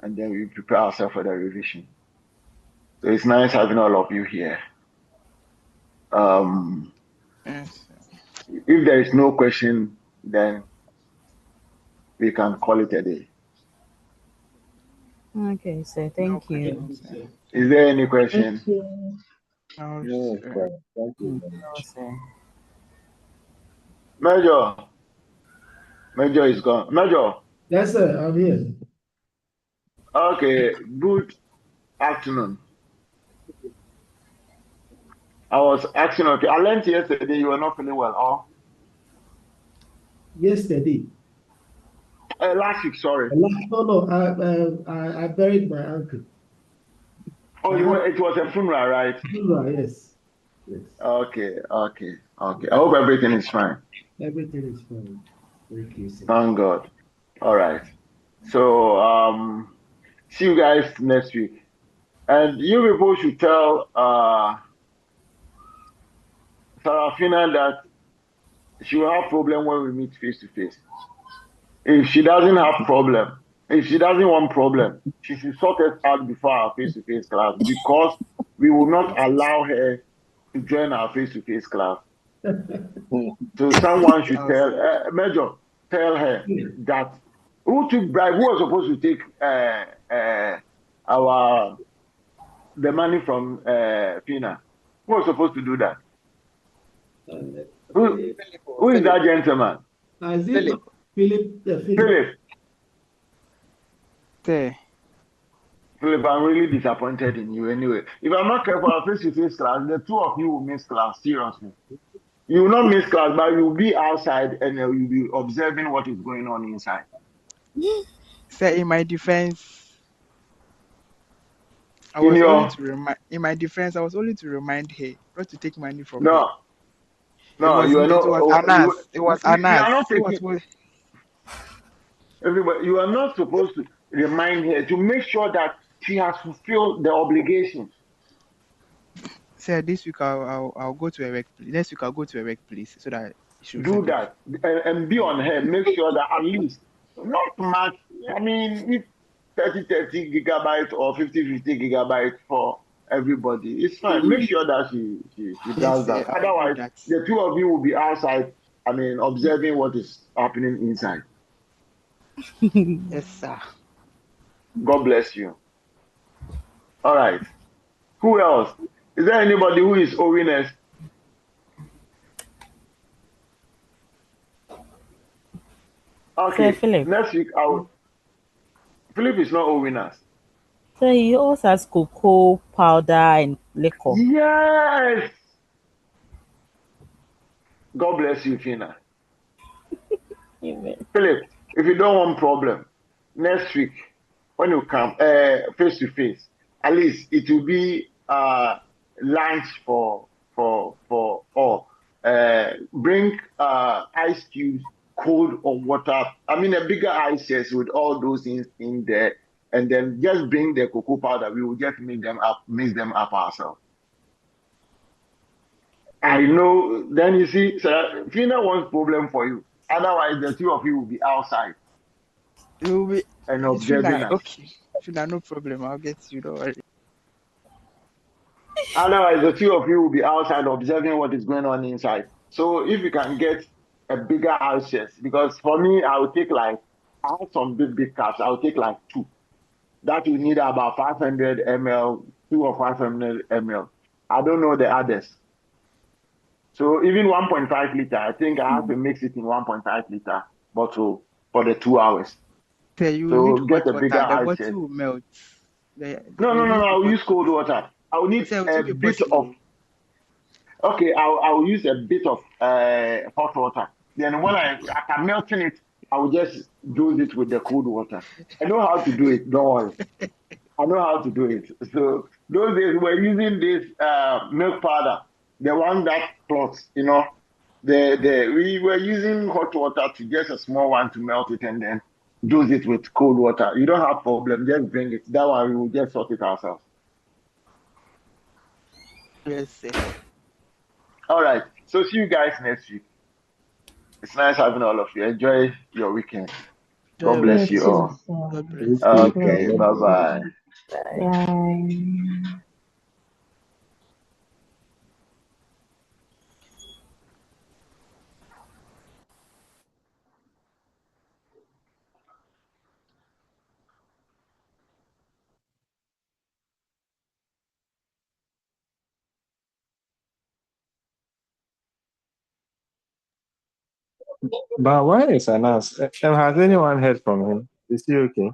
and then we prepare ourselves for the revision. So it's nice having all of you here.
Yes.
If there is no question, then we can call it a day.
Okay, sir. Thank you.
Is there any question?
No,
No,
sir.
sir. Thank you very
No,
much.
sir.
Major is gone. Major.
Yes, sir, I'm here.
Okay, good afternoon. I was asking, okay, I learned yesterday you were not feeling well, or?
Yesterday.
Last week, sorry.
No, I buried my uncle.
Oh, it was a funeral, right?
Funeral, yes.
Okay. I hope everything is fine.
Everything is fine. Thank you, sir.
Thank God. All right. So, see you guys next week. And you people should tell Sarafina that she will have problem when we meet face to face. If she doesn't have problem, if she doesn't want problem, she should sort us out before our face to face class, because we will not allow her to join our face to face class. So someone should tell Major, tell her that who took bribe, who was supposed to take the money from Pina, who was supposed to do that? Who is that gentleman?
Philip.
Philip.
Sir.
Philip, I'm really disappointed in you anyway. If I'm not careful, our face-to-face class, the two of you will miss class, seriously. You will not miss class, but you will be outside and you'll be observing what is going on inside.
Sir, in my defense, I was only to remind her not to take money from her.
No, you are not.
It was Anas. It was Anas.
You are not taking. Everybody, you are not supposed to remind her to make sure that she has fulfilled the obligation.
Sir, this week I'll go to a workplace. Next week I'll go to a workplace so that she
do that and be on her. Make sure that at least not much. I mean, if 30 gigabytes or 50 gigabytes for everybody, it's fine. Make sure that she does that. Otherwise, the two of you will be outside. I mean, observing what is happening inside.
Yes, sir.
God bless you. All right. Who else? Is there anybody who is owing us? Okay.
Philip.
Next week, Philip is not owing us.
So he also has cocoa powder and liquor.
Yes. God bless you, Fina.
Amen.
Philip, if you don't want problem, next week when you come face to face, at least it will be lunch for all. Bring ice cubes cold or water. I mean, a bigger ice chest with all those things in there, and then just bring the cocoa powder. We will just mix them up ourselves. I know. Then you see, sir, Fina wants problem for you. Otherwise, the two of you will be outside
It will be
and
Fina,
observing us.
okay. Fina, no problem. I'll get you. Don't worry.
Otherwise, the two of you will be outside observing what is going on inside. So if you can get a bigger house chest, because for me, I will take I have some big cups. I will take like two. That will need about 500 ml, 2 or 500 ml. I don't know the others. So even 1.5 liter, I think I have to mix it in 1.5 liter bottle for the 2 hours.
Okay, you will
So
need
get
hot
a bigger
water. The
ice chest.
bottle will melt.
No,
You
no, no,
need
no.
the
I'll
bottle.
use cold water. I'll
I
need
said it
a
will be
bit of.
possible.
Okay, I'll use a bit of hot water. Then when after melting it, I will just do it with the cold water. I know how to do it. Don't worry. I know how to do it. So those days we're using this milk powder, the one that clots, we were using hot water to just a small one to melt it and then do it with cold water. You don't have problem, just bring it. That one we will just sort it ourselves.
Yes, sir.
All right. So see you guys next week. It's nice having all of you. Enjoy your weekend. God
Enjoy your
bless
You
you
weekend.
too,
all.
sir.
God bless.
You too.
God
Okay,
God
bye
bless
bless.
bye.
you.
Bye.
Bye.
But why is Anas? Has anyone heard from him? Is he okay?